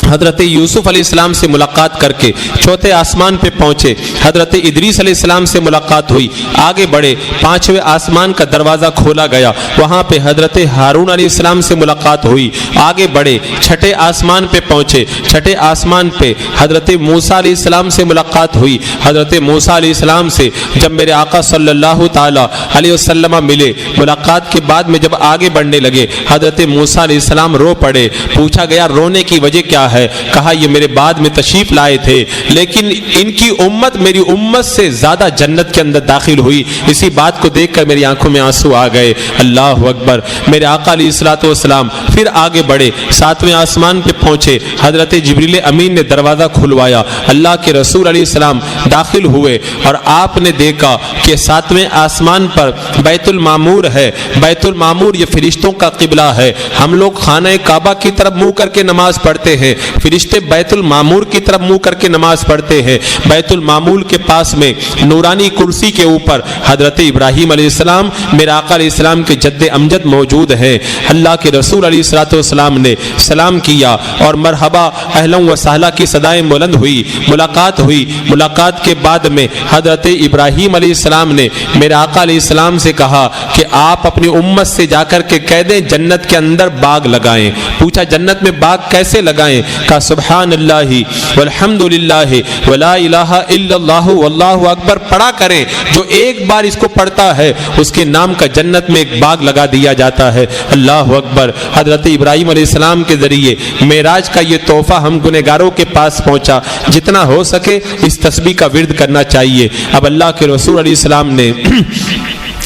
حضرت یوسف علیہ السلام سے ملاقات کر کے چوتھے آسمان پہ پہنچے. حضرت ادریس علیہ السلام سے ملاقات ہوئی, آگے بڑھے, پانچویں آسمان کا دروازہ کھولا گیا, وہاں پہ حضرت ہارون علیہ السلام سے ملاقات ہوئی, آگے بڑھے, چھٹے آسمان پہ پہنچے. چھٹے آسمان پہ حضرت موسیٰ علیہ السلام سے ملاقات ہوئی. حضرت موسیٰ علیہ السلام سے جب میرے آقا صلی اللہ تعالی علیہ وسلم ملے, ملاقات کے بعد میں جب آگے بڑھنے لگے, حضرت موسیٰ علیہ السلام رو پڑے. پوچھا گیا رونے کی وجہ کیا ہے؟ کہا یہ میرے بعد میں تشریف لائے تھے, لیکن ان کی امت میری امت سے زیادہ جنت کے اندر داخل ہوئی, اسی بات کو دیکھ کر میری آنکھوں میں آنسو آ گئے. اللہ اکبر. میرے آقا علیہ الصلوۃ والسلام پھر آگے بڑھے, ساتویں آسمان پہ پہنچے. حضرت جبریل امین نے دروازہ کھلوایا, اللہ کے رسول علیہ السلام داخل ہوئے اور آپ نے دیکھا کہ ساتویں آسمان پر بیت المعمور ہے. بیت المعمور یہ فرشتوں کا قبلہ ہے. ہم لوگ خانہ کعبہ کی طرف منہ کر کے نماز پڑھتے ہیں, فرشتے بیت المعمور کی طرف منہ کر کے نماز پڑھتے ہیں. بیت المعمور کے پاس میں نورانی کرسی کے اوپر حضرت ابراہیم علیہ السلام میرے آقا علیہ السلام کے جد امجد موجود ہیں. اللہ کے رسول علیہ الصلوۃ والسلام نے سلام کیا اور مرحبا اہلا و سہلا کی صدائیں بلند ہوئی. ملاقات ہوئی. ملاقات کے بعد میں حضرت ابراہیم علیہ السلام نے میرے آقا علیہ السلام سے کہا کہ آپ اپنی امت سے جا کر کے کہہ دیں جنت کے اندر باغ لگائیں. پوچھا جنت میں باغ کیسے لگائیں؟ کہا سبحان اللہ والحمد للہ ولا الہ الا اللہ واللہ اکبر پڑھا کریں. جو ایک بار اس کو پڑھتا ہے اس کے نام کا جنت میں ایک باغ لگا دیا جاتا ہے. اللہ اکبر. حضرت ابراہیم علیہ السلام کے ذریعے معراج کا یہ تحفہ ہم گنہگاروں کے پاس پہنچا. جتنا ہو سکے اس تسبیح کا ورد کرنا چاہیے. اب اللہ کے رسول علیہ السلام نے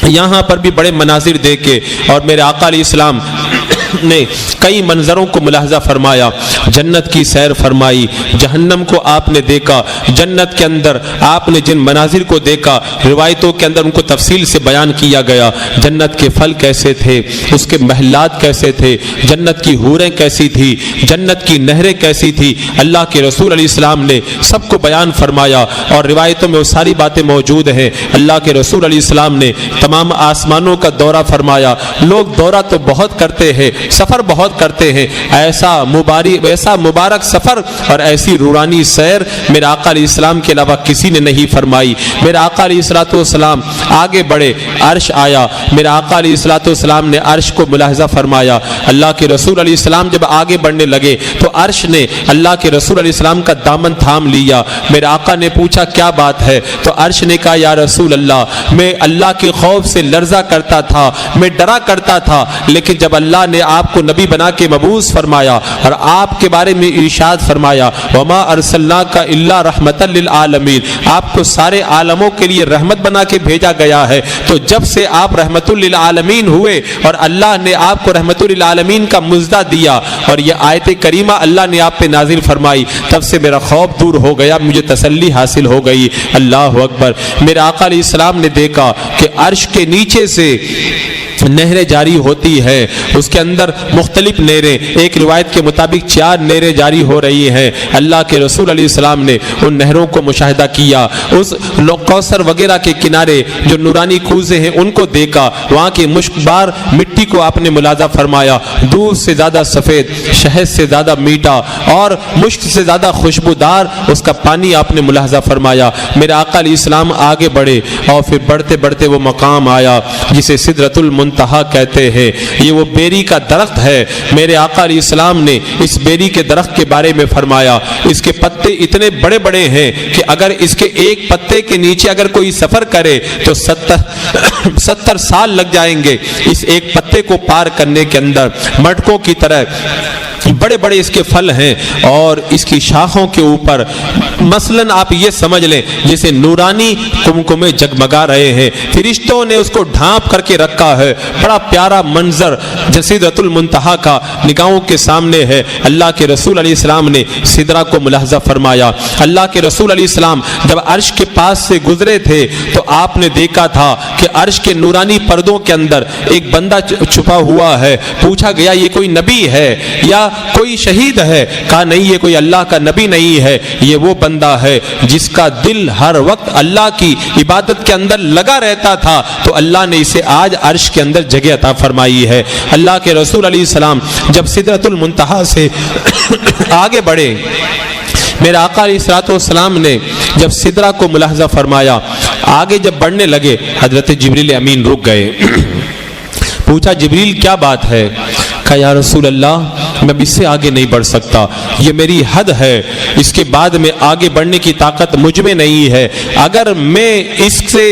یہاں پر بھی بڑے مناظر دیکھے اور میرے آقا علیہ السلام نے کئی منظروں کو ملاحظہ فرمایا. جنت کی سیر فرمائی, جہنم کو آپ نے دیکھا. جنت کے اندر آپ نے جن مناظر کو دیکھا روایتوں کے اندر ان کو تفصیل سے بیان کیا گیا. جنت کے پھل کیسے تھے, اس کے محلات کیسے تھے, جنت کی حوریں کیسی تھی, جنت کی نہریں کیسی تھی. اللہ کے رسول علیہ السلام نے سب کو بیان فرمایا اور روایتوں میں وہ ساری باتیں موجود ہیں. اللہ کے رسول علیہ السلام نے تمام آسمانوں کا دورہ فرمایا. لوگ دورہ تو بہت کرتے ہیں, سفر بہت کرتے ہیں, ایسا مبارک سفر اور ایسی روحانی سیر میرے آقا علیہ السلام کے علاوہ کسی نے نہیں فرمائی. میرے آقا علیہ الصلوۃ والسلام آگے بڑھے, عرش آیا. میرے آقا علیہ الصلوۃ والسلام نے عرش کو ملاحظہ فرمایا. اللہ کے رسول علیہ السلام جب آگے بڑھنے لگے تو عرش نے اللہ کے رسول علیہ السلام کا دامن تھام لیا. میرے آقا نے پوچھا کیا بات ہے؟ تو عرش نے کہا یا رسول اللہ, میں اللہ کے خوف سے لرزا کرتا تھا, میں ڈرا کرتا تھا, لیکن جب اللہ نے آپ کو نبی بنا کے مبعوث فرمایا اور آپ کے بارے میں ارشاد فرمایا وما ارسلناک الا رحمتا للعالمین, آپ کو سارے عالموں کے لیے رحمت بنا کے بھیجا گیا ہے, تو جب سے آپ رحمت للعالمین ہوئے اور اللہ نے آپ کو رحمت للعالمین کا مزدہ دیا اور یہ آیت کریمہ اللہ نے آپ پہ نازل فرمائی, تب سے میرا خوف دور ہو گیا, مجھے تسلی حاصل ہو گئی. اللہ اکبر. میرے آقا علیہ السلام نے دیکھا کہ عرش کے نیچے سے نہریں جاری ہوتی ہے, اس کے اندر مختلف نہریں, ایک روایت کے مطابق 4 نہریں جاری ہو رہی ہیں. اللہ کے رسول علیہ السلام نے ان نہروں کو مشاہدہ کیا. اس کوثر وغیرہ کے کنارے جو نورانی کوزے ہیں ان کو دیکھا, وہاں کی مشکبار مٹی کو آپ نے ملاحظہ فرمایا. دودھ سے زیادہ سفید, شہد سے زیادہ میٹھا اور مشک سے زیادہ خوشبودار اس کا پانی آپ نے ملاحظہ فرمایا. میرے آقا علیہ السلام آگے بڑھے اور پھر بڑھتے بڑھتے وہ مقام آیا جسے سدرۃ المنتہا کہتے ہیں. یہ وہ بیری کا درخت ہے. میرے آقا علیہ السلام نے اس بیری کے درخت کے بارے میں فرمایا اس کے پتے اتنے بڑے بڑے ہیں کہ اگر اس کے ایک پتے کے نیچے اگر کوئی سفر کرے تو 70 سال لگ جائیں گے اس ایک پتے کو پار کرنے کے اندر. مٹکوں کی طرح بڑے بڑے اس کے پھل ہیں اور اس کی شاخوں کے اوپر مثلاً آپ یہ سمجھ لیں جیسے نورانی کمکمے جگمگا رہے ہیں. فرشتوں نے اس کو ڈھانپ کر کے رکھا ہے. بڑا پیارا منظر سدرۃ المنتہا کا نگاہوں کے سامنے ہے. اللہ کے رسول علیہ السلام نے سدرہ کو ملاحظہ فرمایا. اللہ کے رسول علیہ السلام جب عرش کے پاس سے گزرے تھے تو آپ نے دیکھا تھا کہ عرش کے نورانی پردوں کے اندر ایک بندہ چھپا ہوا ہے. پوچھا گیا یہ کوئی نبی ہے یا کوئی شہید ہے؟ کہا نہیں، یہ کوئی اللہ کا نبی نہیں ہے، یہ وہ بندہ ہے جس کا دل ہر وقت اللہ کی عبادت کے اندر لگا رہتا تھا، تو اللہ نے اسے آج عرش کے اندر جگہ عطا فرمائی ہے۔ اللہ کے رسول علیہ السلام جب سدرۃ المنتہا سے آگے بڑھے، میرے آقا علیہ السلام نے جب سدرہ کو ملاحظہ فرمایا، آگے جب بڑھنے لگے، حضرت جبریل امین رک گئے۔ پوچھا جبریل کیا بات ہے؟ کہا یا رسول اللہ میں اب اس سے آگے نہیں بڑھ سکتا، یہ میری حد ہے، اس کے بعد میں آگے بڑھنے کی طاقت مجھ میں نہیں ہے، اگر میں اس سے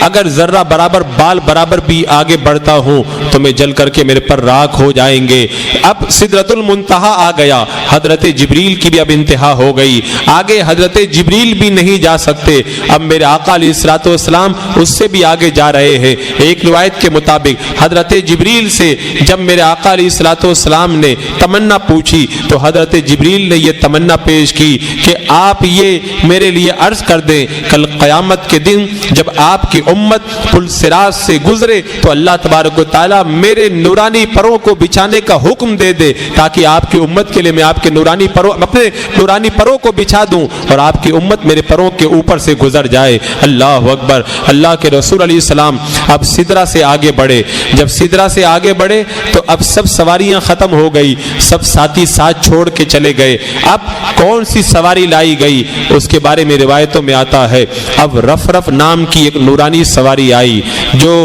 اگر ذرہ برابر بال برابر بھی آگے بڑھتا ہوں تو میں جل کر کے میرے پر راکھ ہو جائیں گے۔ اب سدرۃ المنتہا آ گیا، حضرت جبریل کی بھی اب انتہا ہو گئی، آگے حضرت جبریل بھی نہیں جا سکتے، اب میرے آقا علیہ السلام اس سے بھی آگے جا رہے ہیں۔ ایک روایت کے مطابق حضرت جبریل سے جب میرے آقا علیہ السلام نے تمنا پوچھی تو حضرت جبریل نے یہ تمنا پیش کی کہ آپ یہ میرے لیے عرض کر دیں، کل قیامت کے دن جب آپ کی امت پل صراط سے گزرے تو اللہ تبارک و تعالیٰ میرے نورانی پروں کو بچھانے کا حکم دے دے، تاکہ آپ کی امت کے لیے میں آپ کے اپنے نورانی پروں کو بچھا دوں اور آپ کی امت میرے پروں کے اوپر سے گزر جائے۔ اللہ اکبر۔ اللہ کے رسول علیہ السلام اب سدرہ سے آگے بڑھے، جب سدرہ سے آگے بڑھے تو اب سب سواریاں ختم ہو گئی، سب ساتھی ساتھ چھوڑ کے چلے گئے۔ اب کون سی سواری لائی گئی اس کے بارے میں روایتوں میں آتا ہے، اب رف نام کی ایک نورانی سواری آئی جو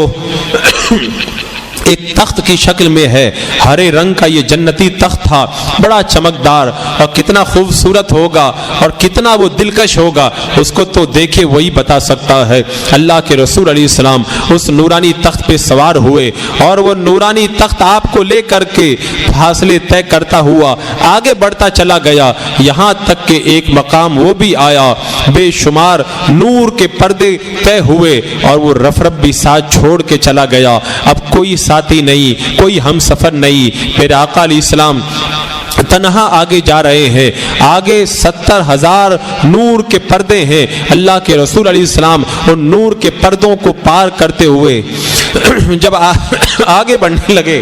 ایک تخت کی شکل میں ہے، ہرے رنگ کا یہ جنتی تخت تھا، بڑا چمکدار، اور کتنا خوبصورت ہوگا اور کتنا وہ دلکش ہوگا اس کو تو دیکھے وہی بتا سکتا ہے۔ اللہ کے رسول علیہ السلام اس نورانی تخت پہ سوار ہوئے اور وہ نورانی تخت آپ کو لے کر کے فاصلے طے کرتا ہوا آگے بڑھتا چلا گیا، یہاں تک کہ ایک مقام وہ بھی آیا، بے شمار نور کے پردے طے ہوئے اور وہ رف بھی ساتھ چھوڑ کے چلا گیا۔ اب کوئی ساتھی نہیں، کوئی ہم سفر نہیں، میرے آقا علیہ السلام تنہا آگے جا رہے ہیں، آگے 70,000 نور کے پردے ہیں۔ اللہ کے رسول علیہ السلام ان نور کے پردوں کو پار کرتے ہوئے جب آگے بڑھنے لگے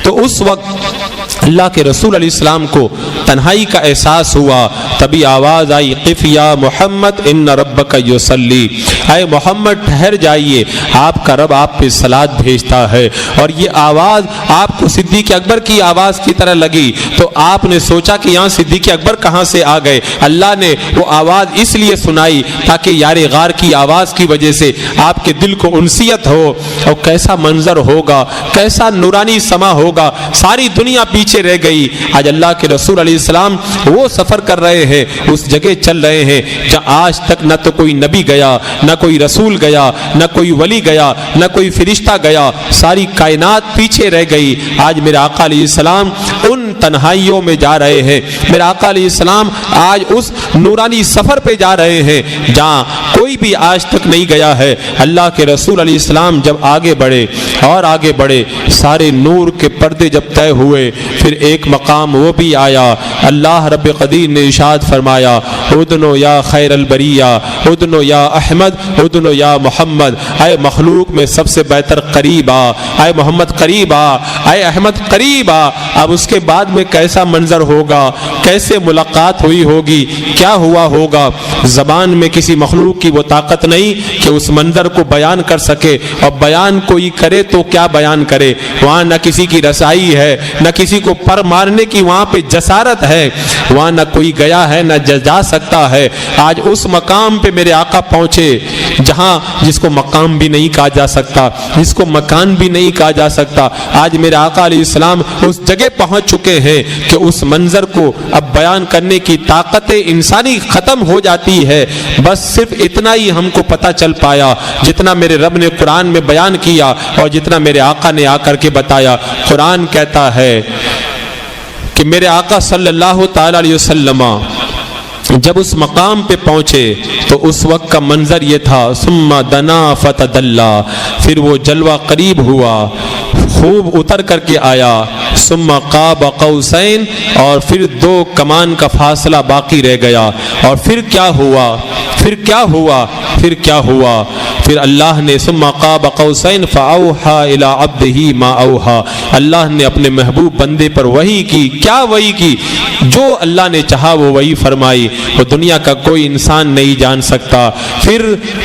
تو اس وقت اللہ کے رسول علیہ السلام کو تنہائی کا احساس ہوا، تبھی آواز آئی، قف یا محمد ان ربک یصلی، اے محمد ٹھہر جائیے، آپ کا رب آپ پہ صلات بھیجتا ہے۔ اور یہ آواز آپ کو صدیق اکبر کی آواز کی طرح لگی تو آپ نے سوچا کہ یہاں صدیق اکبر کہاں سے آ گئے؟ اللہ نے وہ آواز اس لیے سنائی تاکہ یار غار کی آواز کی وجہ سے آپ کے دل کو انسیت ہو، اور کیسا منظر ہوگا، کیسا نورانی سما ہوگا، ساری دنیا پیچھے رہ گئی۔ آج اللہ کے رسول علیہ السلام وہ سفر کر رہے ہیں، اس جگہ چل رہے ہیں جہاں آج تک نہ تو کوئی نبی گیا، نہ کوئی رسول گیا، نہ کوئی ولی گیا، نہ کوئی فرشتہ گیا، ساری کائنات پیچھے رہ گئی۔ آج میرے آقا علیہ السلام ان تنہائیوں میں جا رہے ہیں، میرے آقا علیہ السلام آج اس نورانی سفر پہ جا رہے ہیں جہاں کوئی بھی آج تک نہیں گیا ہے۔ اللہ کے رسول علیہ السلام جب آگے بڑھے اور آگے بڑھے، سارے نور کے پردے جب طے ہوئے، پھر ایک مقام وہ بھی آیا، اللہ رب قدیر نے ارشاد فرمایا، ادنو یا خیر البریہ، ادنو یا احمد، ادنو یا محمد، اے مخلوق میں سب سے بہتر قریب آ، اے محمد قریب آ، اے احمد قریب آ۔ اب اس کے بعد میں کیسا منظر ہوگا، کیسے ملاقات ہوئی ہوگی، کیا ہوا ہوگا، زبان میں کسی مخلوق کی وہ طاقت نہیں کہ اس منظر کو بیان کر سکے، اور بیان کوئی کرے تو کیا بیان کرے، وہاں نہ کسی کی رسائی ہے، نہ کسی کو پر مارنے کی وہاں پہ جسارت ہے، وہاں نہ کوئی گیا ہے نہ جا سکتا ہے۔ آج اس مقام پہ میرے آقا پہنچے جہاں جس کو مقام بھی نہیں کہا جا سکتا، جس کو مکان بھی نہیں کہا جا سکتا، آج میرے آقا علیہ السلام اس جگہ پہنچ چکے ہیں کہ اس منظر کو اب بیان کرنے کی طاقت انسانی ختم ہو جاتی ہے۔ بس صرف اتنا ہی ہم کو پتہ چل پایا جتنا میرے رب نے قرآن میں بیان کیا اور جتنا میرے آقا نے آ کر کے بتایا۔ قرآن کہتا ہے کہ میرے آقا صلی اللہ تعالی علیہ وسلم جب اس مقام پہ پہنچے تو اس وقت کا منظر یہ تھا، ثم دنا فتدلا، پھر وہ جلوہ قریب ہوا، خوب اتر کر کے آیا، ثم قاب قوسین، اور پھر 2 کمان کا فاصلہ باقی رہ گیا۔ اور پھر کیا ہوا، پھر کیا ہوا، پھر کیا ہوا، پھر اللہ نے ثم قاب قوسین فاوحى الى عبده ما اوحى، اللہ نے اپنے محبوب بندے پر وحی کی. کیا وحی کی؟ جو اللہ نے چاہا وہ وحی فرمائی، وہ دنیا کا کوئی انسان نہیں جان سکتا. پھر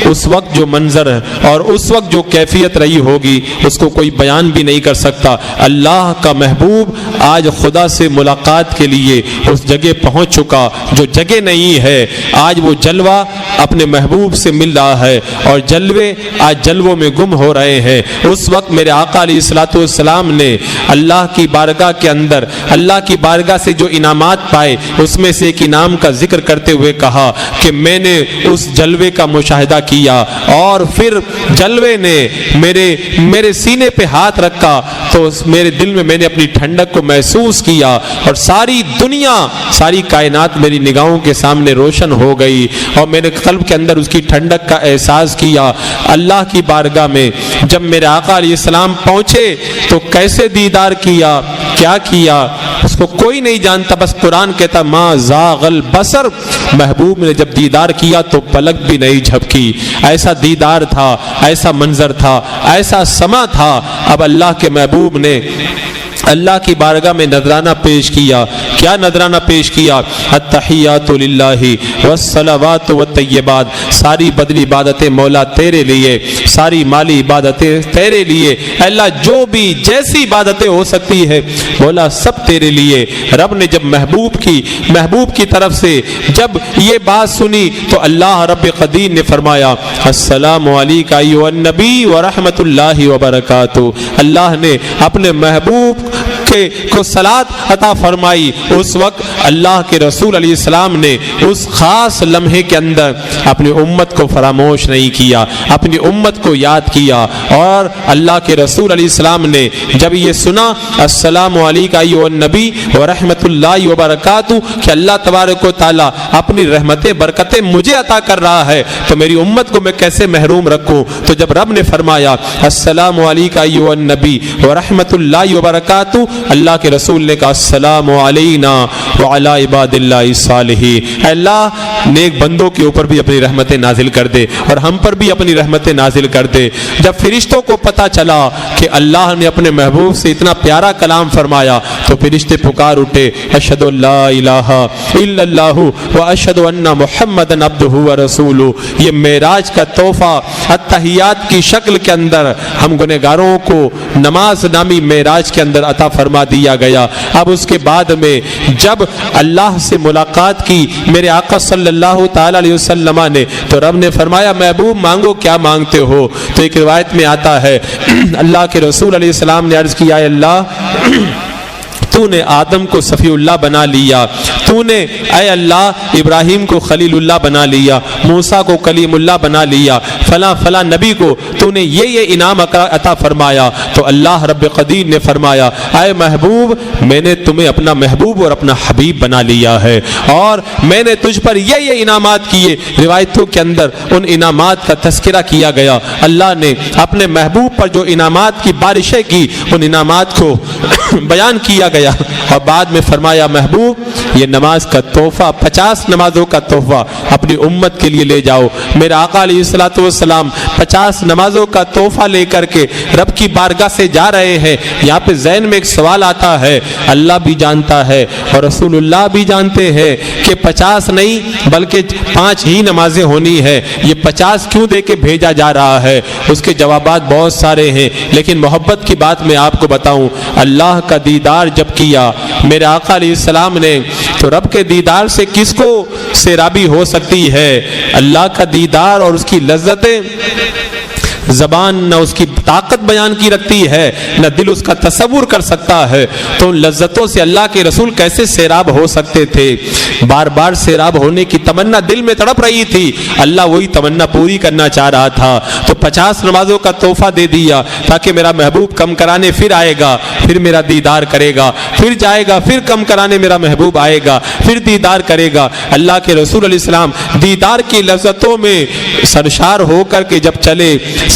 اس وقت جو منظر اور اس وقت جو کیفیت رہی ہوگی اس کو کوئی بیان بھی نہیں کر سکتا. اللہ کا محبوب آج خدا سے ملاقات کے لیے اس جگہ پہنچ چکا جو جگہ نہیں ہے. آج وہ جلوہ اپنے محبوب سے مل رہا ہے اور جلوے آج جلووں میں گم ہو رہے ہیں. اس وقت میرے آقا علیہ الصلوۃ والسلام نے اللہ کی بارگاہ کے اندر اللہ کی بارگاہ سے جو انعامات پائے اس میں سے ایک انعام کا ذکر کرتے ہوئے کہا کہ میں نے اس جلوے کا مشاہدہ کیا اور پھر جلوے نے میرے سینے پہ ہاتھ رکھا تو میرے دل میں نے اپنی ٹھنڈک کو محسوس کیا اور ساری دنیا ساری کائنات میری نگاہوں کے سامنے روشن ہو گئی اور میرے قلب کے اندر اس کی ٹھنڈک کا احساس کیا. اللہ کی بارگاہ میں جب میرے آقا علیہ السلام پہنچے تو کیسے دیدار کیا، کیا کیا اس کو کوئی نہیں جانتا. بس قرآن کہتا ما زاغ البصر، محبوب نے جب دیدار کیا تو پلک بھی نہیں جھپکی. ایسا دیدار تھا، ایسا منظر تھا، ایسا سما تھا. اب اللہ کے محبوب نے اللہ کی بارگاہ میں نذرانہ پیش کیا. کیا نذرانہ پیش کیا؟ التحیات للہ والصلوات والطیبات، ساری بدلی عبادتیں مولا تیرے لیے، ساری مالی عبادتیں تیرے لیے. اللہ جو بھی جیسی عبادتیں ہو سکتی ہے مولا سب تیرے لیے. رب نے جب محبوب کی طرف سے جب یہ بات سنی تو اللہ رب قدیر نے فرمایا السلام علیکہ ایھا النبی ورحمۃ اللہ وبرکاتہ. اللہ نے اپنے محبوب کو صلات عطا فرمائی. اس وقت اللہ کے رسول علیہ السلام نے اس خاص لمحے کے اندر اپنی امت کو فراموش نہیں کیا، اپنی امت کو یاد کیا. اور اللہ کے رسول علیہ السلام نے جب یہ سنا السلام علیکہ ایھا النبی ورحمۃ اللہ وبرکاتہ کہ اللہ تبارک و تعالی اپنی رحمتیں برکتیں مجھے عطا کر رہا ہے تو میری امت کو میں کیسے محروم رکھوں. تو جب رب نے فرمایا السلام علیکہ ایھا النبی ورحمۃ اللہ وبرکاتہ، اللہ کے رسول نے کہا السلام علینا وعلی عباد اللہ الصالحین. اللہ نیک بندوں کے اوپر بھی اپنی رحمتیں نازل کر دے اور ہم پر بھی اپنی رحمتیں نازل کر دے. جب فرشتوں کو پتہ چلا کہ اللہ نے اپنے محبوب سے اتنا پیارا کلام فرمایا تو فرشتے پکار اٹھے اشہد ان لا الہ الا اللہ واشہد ان محمدا عبدہ ورسولہ. یہ معراج کا تحفہ التحیات کی شکل کے اندر ہم گنہگاروں کو نماز نامی معراج کے اندر عطا فرما دیا گیا. اب اس کے بعد میں جب اللہ سے ملاقات کی میرے آقا صلی اللہ تعالی علیہ وسلم نے تو رب نے فرمایا محبوب مانگو کیا مانگتے ہو. تو ایک روایت میں آتا ہے اللہ کے رسول علیہ السلام نے عرض کیا اے اللہ تو نے آدم کو صفی اللہ بنا لیا، تو نے اے اللہ ابراہیم کو خلیل اللہ بنا لیا، موسیٰ کو کلیم اللہ بنا لیا، فلاں فلاں نبی کو تو نے یہ انعام عطا فرمایا. تو اللہ رب قدیر نے فرمایا اے محبوب میں نے تمہیں اپنا محبوب اور اپنا حبیب بنا لیا ہے اور میں نے تجھ پر یہ انعامات کیے. روایتوں کے اندر ان انعامات کا تذکرہ کیا گیا. اللہ نے اپنے محبوب پر جو انعامات کی بارشیں کی ان انعامات کو بیان کیا گیا اور بعد میں فرمایا محبوب یہ نماز کا تحفہ 50 نمازوں کا تحفہ اپنی امت کے لیے لے جاؤ. میرے آقا علیہ الصلوۃ والسلام 50 نمازوں کا تحفہ لے کر کے رب کی بارگاہ سے جا رہے ہیں. یہاں پہ ذہن میں ایک سوال آتا ہے، اللہ بھی جانتا ہے اور رسول اللہ بھی جانتے ہیں کہ 50 نہیں بلکہ 5 ہی نمازیں ہونی ہے، یہ 50 کیوں دے کے بھیجا جا رہا ہے؟ اس کے جوابات بہت سارے ہیں لیکن محبت کی بات میں آپ کو بتاؤں. اللہ کا دیدار جب کیا میرے آقا علیہ السلام نے تو رب کے دیدار سے کس کو سیرابی ہو سکتی ہے؟ اللہ کا دیدار اور اس کی لذتیں زبان نہ اس کی طاقت بیان کی رکھتی ہے نہ دل اس کا تصور کر سکتا ہے. تو ان لذتوں سے اللہ کے رسول کیسے سیراب ہو سکتے تھے؟ بار بار سیراب ہونے کی تمنا دل میں تڑپ رہی تھی. اللہ وہی تمنا پوری کرنا چاہ رہا تھا تو 50 نمازوں کا تحفہ دے دیا تاکہ میرا محبوب کم کرانے پھر آئے گا، پھر میرا دیدار کرے گا، پھر جائے گا، پھر کم کرانے میرا محبوب آئے گا، پھر دیدار کرے گا. اللہ کے رسول علیہ السلام دیدار کی لذتوں میں سرشار ہو کر کے جب چلے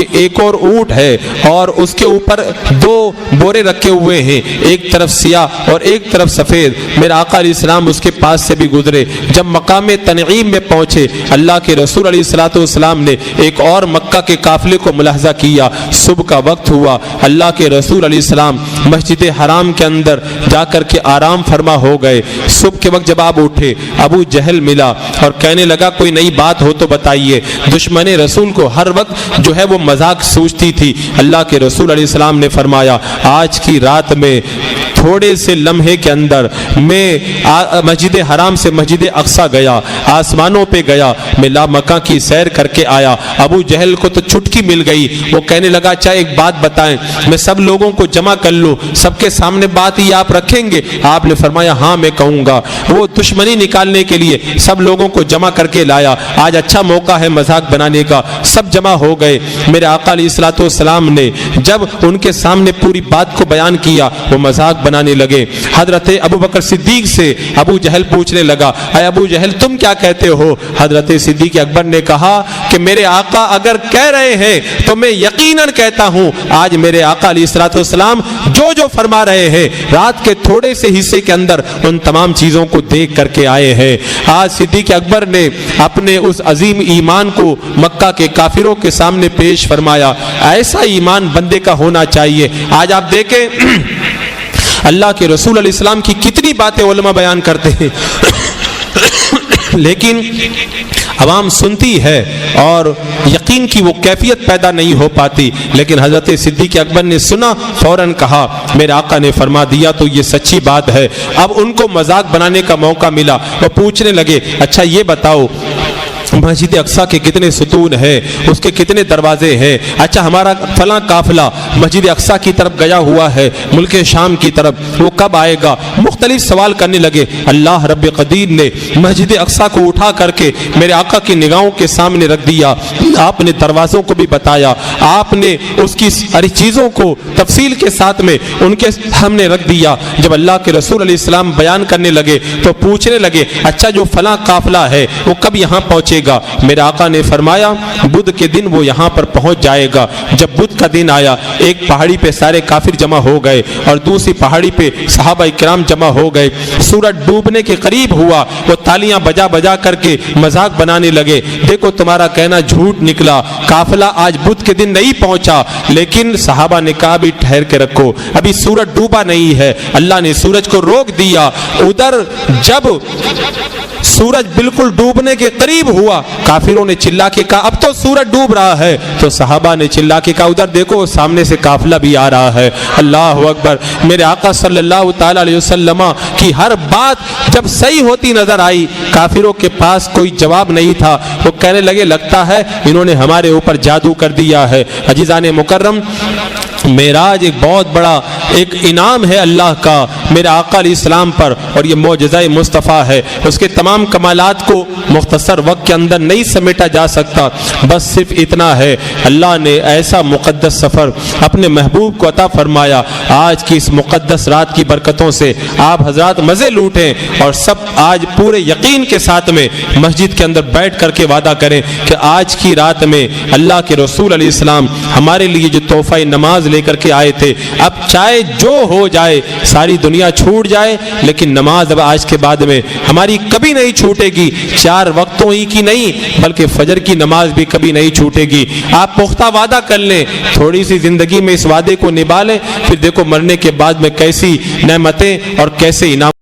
کہ ایک اور اونٹ ہے اور اس کے اوپر 2 بورے رکھے ہوئے ہیں، ایک طرف سیاہ اور ایک طرف سفید۔ میرے آقا علیہ السلام اس کے پاس سے بھی گزرے۔ جب مقام تنعیم میں پہنچے، اللہ کے رسول علیہ السلام نے ایک اور مکہ کے قافلے کو ملاحظہ کیا۔ صبح کا وقت ہوا، اللہ کے رسول علیہ السلام مسجد حرام کے اندر جا کر کے آرام فرما ہو گئے۔ صبح کے وقت جب آپ اٹھے، ابو جہل ملا اور کہنے لگا کوئی نئی بات ہو تو بتائیے۔ دشمن رسول کو ہر وقت جو ہے وہ مذاق سوچتی تھی۔ اللہ کے رسول علیہ السلام نے فرمایا آج کی رات میں تھوڑے سے لمحے کے اندر میں مسجد حرام سے مسجد اقصی گیا، آسمانوں پہ گیا، میں لامکاں کی سیر کر کے آیا۔ ابو جہل کو تو چٹکی مل گئی، وہ کہنے لگا اچھا ایک بات بتائیں، میں سب لوگوں کو جمع کر لوں، سب کے سامنے بات یہ آپ رکھیں گے؟ آپ نے فرمایا ہاں میں کہوں گا۔ وہ دشمنی نکالنے کے لیے سب لوگوں کو جمع کر کے لایا۔ آج اچھا موقع ہے مذاق بنانے کا۔ سب جمع ہو گئے۔ میرے آقا علیہ السلام نے جب ان کے سامنے پوری بات کو بیان کیا، وہ مذاق بنانے لگے۔ حضرت ابو بکر صدیق سے ابو جہل پوچھنے لگا اے ابو جہل تم کیا کہتے ہو؟ حضرت صدیق اکبر نے کہا کہ میرے آقا اگر کہہ رہے ہیں تو میں یقیناً کہتا ہوں آج میرے آقا علیہ السلام جو فرما رہے ہیں رات کے تھوڑے سے حصے کے اندر ان تمام چیزوں کو دیکھ کر کے آئے ہیں۔ آج صدیق اکبر نے اپنے اس عظیم ایمان کو مکہ کے کافروں کے سامنے پیش فرمایا۔ ایسا ایمان بندے کا ہونا چاہیے۔ آج آپ دیکھیں اللہ کے رسول علیہ السلام کی کتنی باتیں علماء بیان کرتے ہیں لیکن عوام سنتی ہے اور یقین کی وہ کیفیت پیدا نہیں ہو پاتی۔ لیکن حضرت صدیق اکبر نے سنا، فوراً کہا میرے آقا نے فرما دیا تو یہ سچی بات ہے۔ اب ان کو مذاق بنانے کا موقع ملا، وہ پوچھنے لگے اچھا یہ بتاؤ مسجد اقصی کے کتنے ستون ہیں، اس کے کتنے دروازے ہیں؟ اچھا ہمارا فلاں قافلہ مسجد اقصی کی طرف گیا ہوا ہے، ملک شام کی طرف، وہ کب آئے گا؟ مختلف سوال کرنے لگے۔ اللہ رب قدیر نے مسجد اقصی کو اٹھا کر کے میرے آقا کی نگاہوں کے سامنے رکھ دیا۔ آپ نے دروازوں کو بھی بتایا، آپ نے اس کی ساری چیزوں کو تفصیل کے ساتھ میں ان کے سامنے رکھ دیا۔ جب اللہ کے رسول علیہ السلام بیان کرنے لگے تو پوچھنے لگے اچھا جو فلاں قافلہ ہے وہ کب یہاں پہنچے گا؟ میرے آقا نے فرمایا بدھ کے دن وہ یہاں پر پہنچ جائے گا۔ جب بدھ کا دن آیا، ایک پہاڑی پہ سارے کافر جمع ہو گئے اور دوسری پہاڑی پہ صحابہ کرام جمع ہو گئے۔ سورج ڈوبنے کے قریب ہوا، وہ تالیاں بجا بجا کر کے مذاق بنانے لگے، دیکھو تمہارا کہنا جھوٹ نکلا، قافلہ آج بدھ کے دن نہیں پہنچا۔ لیکن صحابہ نے کہا بھی ٹھہر کے رکھو، ابھی سورج ڈوبا نہیں ہے۔ اللہ نے سورج کو روک دیا۔ ادھر جب سورج بالکل ڈوبنے کے قریب ہوا، کافروں نے چلا کے کہا اب تو سورج ڈوب رہا ہے، تو صحابہ نے چلا کے کہا ادھر دیکھو سامنے سے قافلہ بھی آ رہا ہے۔ اللہ اکبر۔ میرے آقا صلی اللہ تعالی علیہ وسلم کی ہر بات جب صحیح ہوتی نظر آئی، کافروں کے پاس کوئی جواب نہیں تھا، وہ کہنے لگے لگتا ہے انہوں نے ہمارے اوپر جادو کر دیا ہے۔ عزیزان مکرم، معراج ایک بہت بڑا ایک انعام ہے اللہ کا میرے آقا علیہ السلام پر، اور یہ معجزہ مصطفیٰ ہے۔ اس کے تمام کمالات کو مختصر وقت کے اندر نہیں سمیٹا جا سکتا، بس صرف اتنا ہے اللہ نے ایسا مقدس سفر اپنے محبوب کو عطا فرمایا۔ آج کی اس مقدس رات کی برکتوں سے آپ حضرات مزے لوٹیں اور سب آج پورے یقین کے ساتھ میں مسجد کے اندر بیٹھ کر کے وعدہ کریں کہ آج کی رات میں اللہ کے رسول علیہ السلام ہمارے لیے جو تحفہ نماز لے کر کے آئے تھے، اب چاہے جو ہو جائے، ساری دنیا چھوٹ جائے، لیکن نماز اب آج کے بعد میں ہماری کبھی نہیں چھوٹے گی۔ 4 وقتوں ہی کی نہیں بلکہ فجر کی نماز بھی کبھی نہیں چھوٹے گی۔ آپ پختہ وعدہ کر لیں، تھوڑی سی زندگی میں اس وعدے کو نبھا لیں، پھر دیکھو مرنے کے بعد میں کیسی نعمتیں اور کیسے انعام